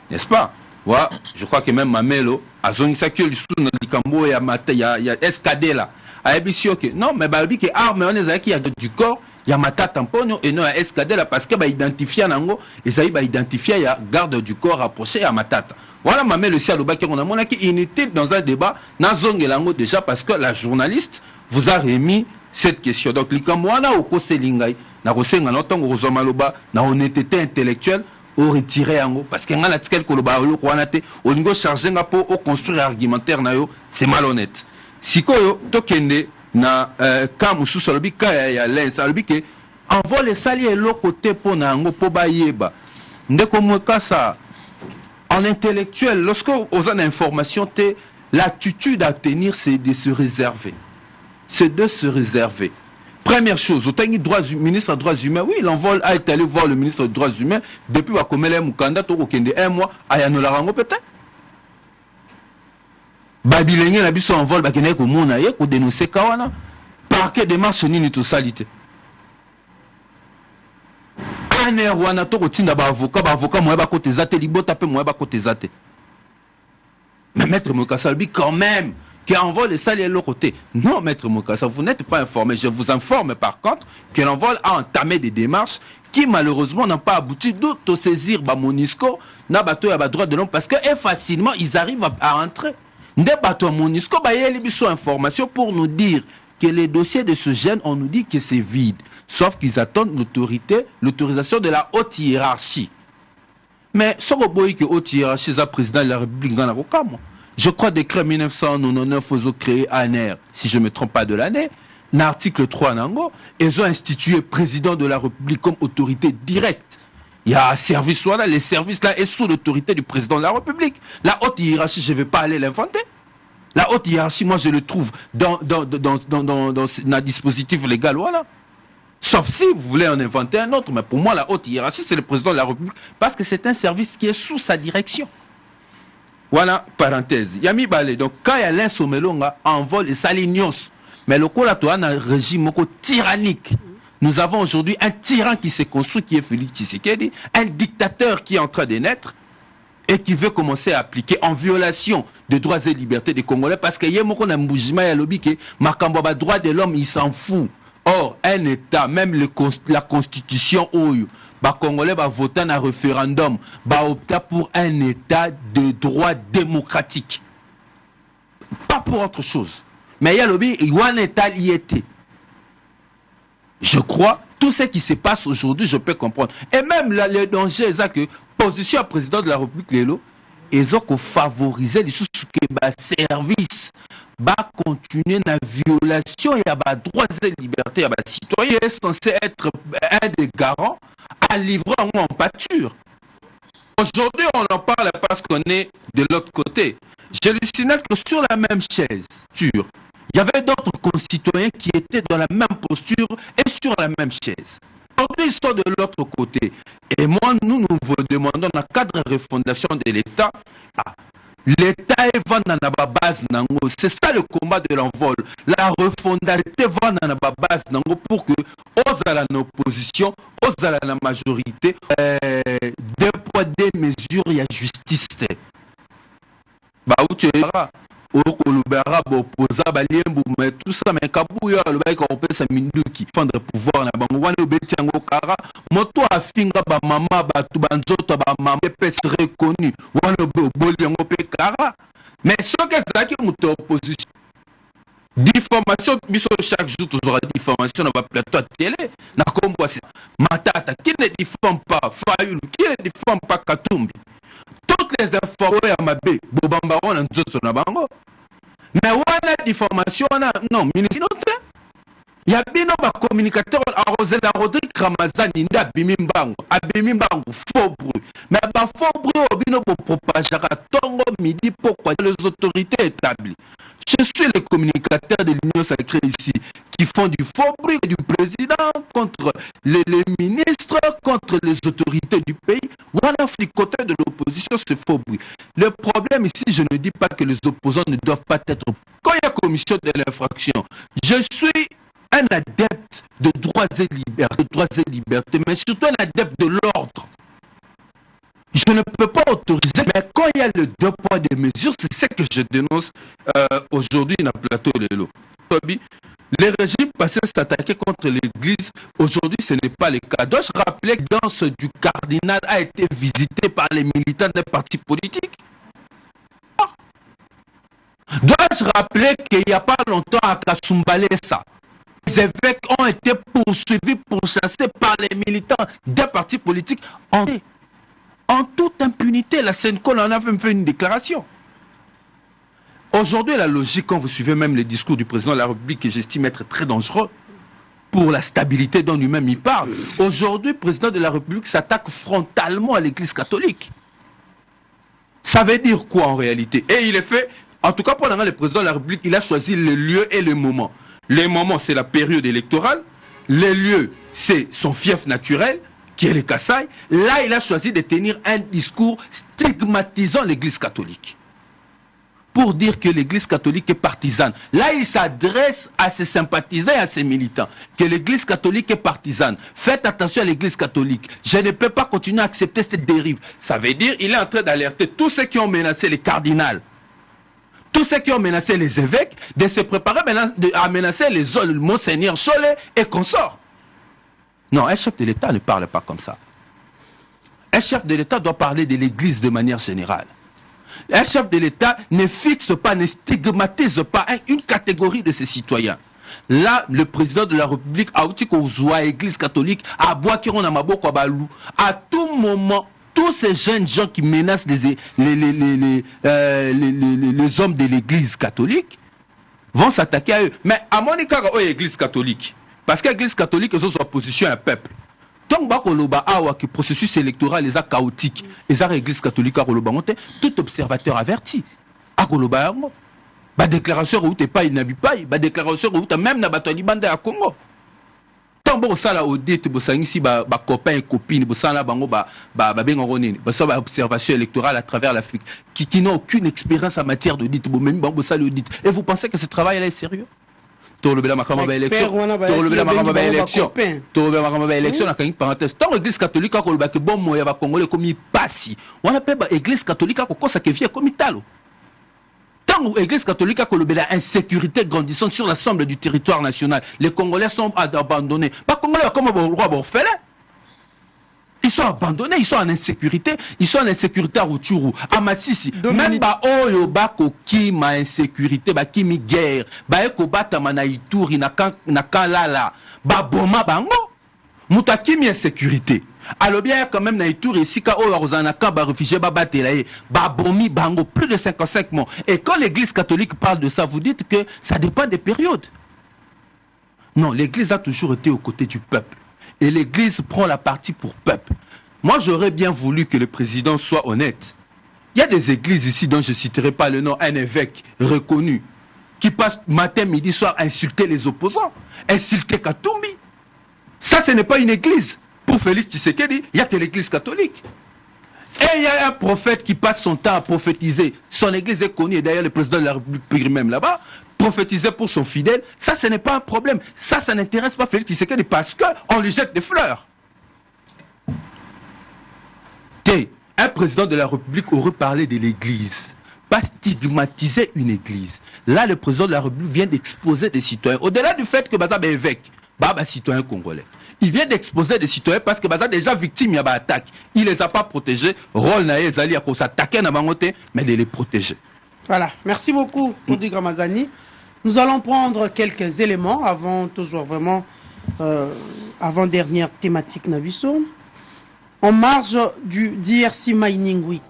N'est-ce pas? Ouais, je crois que même Mamelo a zongisa que le sous na likambo ya mata ya SKD là. A ebisio que non mais ba bi que arme on ezali ki ya du corps ya mata tamponio et non ya SKD là parce que ba identifier nango ezali ba identifier ya garde du corps rapproché ya matata. Voilà Mamelo si aloba que on a mona ki inutile dans un débat na zongelango déjà parce que la journaliste vous a remis cette question. Donc likambo wana okoselingai na kosenga na tongo kozoma loba na honnêteté intellectuelle au retirer yango parce que ngala tikel koloba lo kwana te au niveau charger nga po au construire argumentaire na yo c'est malhonnête sikoyo tokende na ka mususu lobi ka ya lens lobi ke envoie les sali et l'autre côté po na yango po ba yeba ndeko Mokasa en intellectuel lorsque aux en information te l'attitude à tenir c'est de se réserver, c'est de se réserver. Première chose, autant que ministre des droits humains, oui, l'envol a été allé voir le ministre des droits humains depuis Wakomele Mukanda, Tokokende, un mois, à Yanolarango peut-être. Babilenge na biso envol, bakene ko mona ye, ko dénoncer kawana. Parquet démarche nini to salité. Aner wana to ko tinda ba avocat moye ba kote zate libota pe moye ba kote zate. Mais maître Mokasa lui quand même qui envole les salles de l'autre côté. Non, maître Mokasa, vous n'êtes pas informé. Je vous informe par contre que l'envol a entamé des démarches qui malheureusement n'ont pas abouti d'autosaisir Monisco, n'a bateau à droit de l'homme parce que facilement ils arrivent à entrer. Des bateaux Monisco, il y a des informations pour nous dire que les dossiers de ce jeune, on nous dit que c'est vide. Sauf qu'ils attendent l'autorisation de la haute hiérarchie. Mais ce que haute hiérarchie, c'est le président de la République, je crois décret 1999, ils ont créé ANR, si je ne me trompe pas de l'année, l'article 3 Nango, ils ont institué président de la République comme autorité directe. Il y a un service, voilà, les services là est sous l'autorité du président de la République. La haute hiérarchie, je ne vais pas aller l'inventer. La haute hiérarchie, moi je le trouve dans un dispositif légal, voilà. Sauf si vous voulez en inventer un autre, mais pour moi la haute hiérarchie c'est le président de la République parce que c'est un service qui est sous sa direction. Voilà, parenthèse. Yami Balé, donc quand il y a l'un Somelonga, envole et salignos. Mais le Kolatoa a un régime tyrannique. Nous avons aujourd'hui un tyran qui s'est construit, qui est Félix Tshisekedi, un dictateur qui est en train de naître et qui veut commencer à appliquer en violation des droits et libertés des Congolais parce qu'il y a un mouvement à lobby qui est droit de l'homme, il s'en fout. Or, un État, même la Constitution, les Congolais vont voter un référendum, vont opter pour un État de droit démocratique. Pas pour autre chose. Mais il y a lobby, il y a un État y était. Je crois, tout ce qui se passe aujourd'hui, je peux comprendre. Et même le danger, c'est que position à président de la République, ils ont favorisé les services. Continuer la violation, il y a des droits et libertés, il y a des citoyens qui sont censés être un des garants à livrer en pâture. Aujourd'hui, on en parle parce qu'on est de l'autre côté. Je le signale que sur la même chaise, il y avait d'autres concitoyens qui étaient dans la même posture et sur la même chaise. Aujourd'hui, ils sont de l'autre côté. Et moi, nous vous demandons, dans le cadre de refondation de l'État, l'État est vendu dans la base. C'est ça le combat de l'envol. La refondalité va dans la base pour que, aux à la opposition, aux à la majorité, deux poids, deux mesures, il y a justice. Bah, où tu es là? Mais tout ça, mais Kabouya, le bail qu'on peut s'aminduki, prendre le pouvoir, na bango, le betiango kara, moto a finga ba mama, ba tubanzoto, ba mama, pes reconnu, wana boliango pe kara. Mais ce que ça qui est opposition, diffamation, chaque jour, tu auras diffamation dans le plateau de télé, na combo, matata, qui ne diffame pas, Fayoul, qui ne diffame pas Katumbi. Toutes les informations à ma bé, Bobamba, on a un autre na bango. Mais on a diffamation, non, ministre, ya bino bacommunicateur arosela Rodrigue Ramazani nde abimi mbangu faux bruit mais bafaux bruit oyo bino bopropageaka ntongo midi pourquoi les autorités établies. Je suis le communicateur de l'Union sacrée ici qui font du faux bruit du président contre les ministres, contre les autorités du pays. Voilà du côté de l'opposition ce faux bruit. Le problème ici, je ne dis pas que les opposants ne doivent pas être... Quand il y a commission de l'infraction, je suis un adepte de droits et libertés, mais surtout un adepte de l'ordre. Je ne peux pas autoriser, mais quand il y a le deux poids de mesures, c'est ce que je dénonce aujourd'hui dans le plateau de l'eau. Les régimes passés s'attaquaient contre l'Église. Aujourd'hui, ce n'est pas le cas. Dois-je rappeler que la danse du cardinal a été visitée par les militants des partis politiques? Dois-je rappeler qu'il n'y a pas longtemps à Kasumbalesa, les évêques ont été poursuivis, pourchassés par les militants des partis politiques en toute impunité. La Sénco en a même fait une déclaration. Aujourd'hui, la logique, quand vous suivez même les discours du président de la République, que j'estime être très dangereux pour la stabilité dont lui-même il parle, aujourd'hui, le président de la République s'attaque frontalement à l'Église catholique. Ça veut dire quoi en réalité? Et il est fait, en tout cas pour le président de la République, il a choisi le lieu et le moment. Les moments, c'est la période électorale. Les lieux, c'est son fief naturel, qui est le Kasaï. Là, il a choisi de tenir un discours stigmatisant l'Église catholique, pour dire que l'Église catholique est partisane. Là, il s'adresse à ses sympathisants et à ses militants, que l'Église catholique est partisane. Faites attention à l'Église catholique. Je ne peux pas continuer à accepter cette dérive. Ça veut dire qu'il est en train d'alerter tous ceux qui ont menacé les cardinals, tous ceux qui ont menacé les évêques, de se préparer à menacer les autres, Monseigneur Cholet et consorts. Non, un chef de l'État ne parle pas comme ça. Un chef de l'État doit parler de l'Église de manière générale. Un chef de l'État ne fixe pas, ne stigmatise pas une catégorie de ses citoyens. Là, le président de la République a outil qu'on soit Église catholique, à bois qui a maboko balou. À tout moment, tous ces jeunes gens qui menacent les hommes de l'Église catholique vont s'attaquer à eux. Mais à mon écart, l'Église catholique, parce que l'Église catholique est en opposition à un peuple. Donc, le processus électoral est chaotique. Et l'Église catholique a tout observateur averti. La déclaration où tu pas la déclaration où tu même na à Congo. Tant que ça la audit, ici copains et copines, observation électorale à travers l'Afrique, qui n'ont aucune expérience en matière d'audit, et vous pensez que ce travail là est sérieux? Élection. Tant l'église catholique a que bon moyen va congolais comme il passe. On appelle l'église catholique a ça qui vient comme Italo. Tant l'église catholique a la insécurité grandissante sur l'ensemble du territoire national. Les Congolais sont abandonnés. Pas Congolais comme le roi Borfele. Ils sont abandonnés, ils sont en insécurité, à Rutshuru, à Massissi. Même oyo bako ki ma insécurité, ba ki mi guerre, ba eko bata mana Ituri na lala, ba boma bango, muta ki mi insécurité. Alors bien quand même na Ituri ici ka oyo rozana ka ba réfugié ba batela ba bomi bango plus de 55 morts. Et quand l'église catholique parle de ça, vous dites que ça dépend des périodes. Non, l'église a toujours été aux côtés du peuple. Et l'Église prend la partie pour peuple. Moi, j'aurais bien voulu que le président soit honnête. Il y a des églises ici dont je ne citerai pas le nom, un évêque reconnu, qui passe matin, midi, soir à insulter les opposants, insulter Katumbi. Ça, ce n'est pas une église. Pour Félix Tshisekedi, il n'y a que l'église catholique. Et il y a un prophète qui passe son temps à prophétiser. Son église est connue, et d'ailleurs le président de la République même là-bas, prophétiser pour son fidèle, ça ce n'est pas un problème. Ça n'intéresse pas Félix Tshisekedi parce qu'on lui jette des fleurs. Un président de la République aurait parlé de l'église, pas stigmatiser une église. Là, le président de la République vient d'exposer des citoyens. Au-delà du fait que Baza est évêque, citoyen congolais. Il vient d'exposer des citoyens parce que Baza déjà victime de l'attaque. Il ne les a pas protégés. Rôle naïe, Zali, à cause s'attaquer à Mangote, mais de les protéger. Voilà, merci beaucoup, Rodrigue Ramazani. Nous allons prendre quelques éléments avant, toujours vraiment, avant-dernière thématique Nabiso, en marge du DRC Mining Week.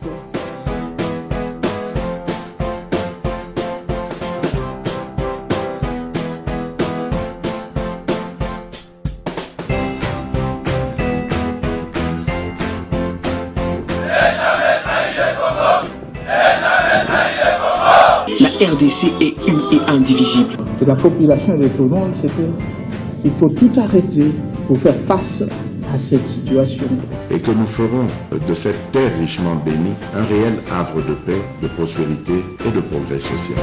RDC est une et indivisible. De la population et de tout le monde, c'est qu'il faut tout arrêter pour faire face à cette situation. Et que nous ferons de cette terre richement bénie un réel havre de paix, de prospérité et de progrès social.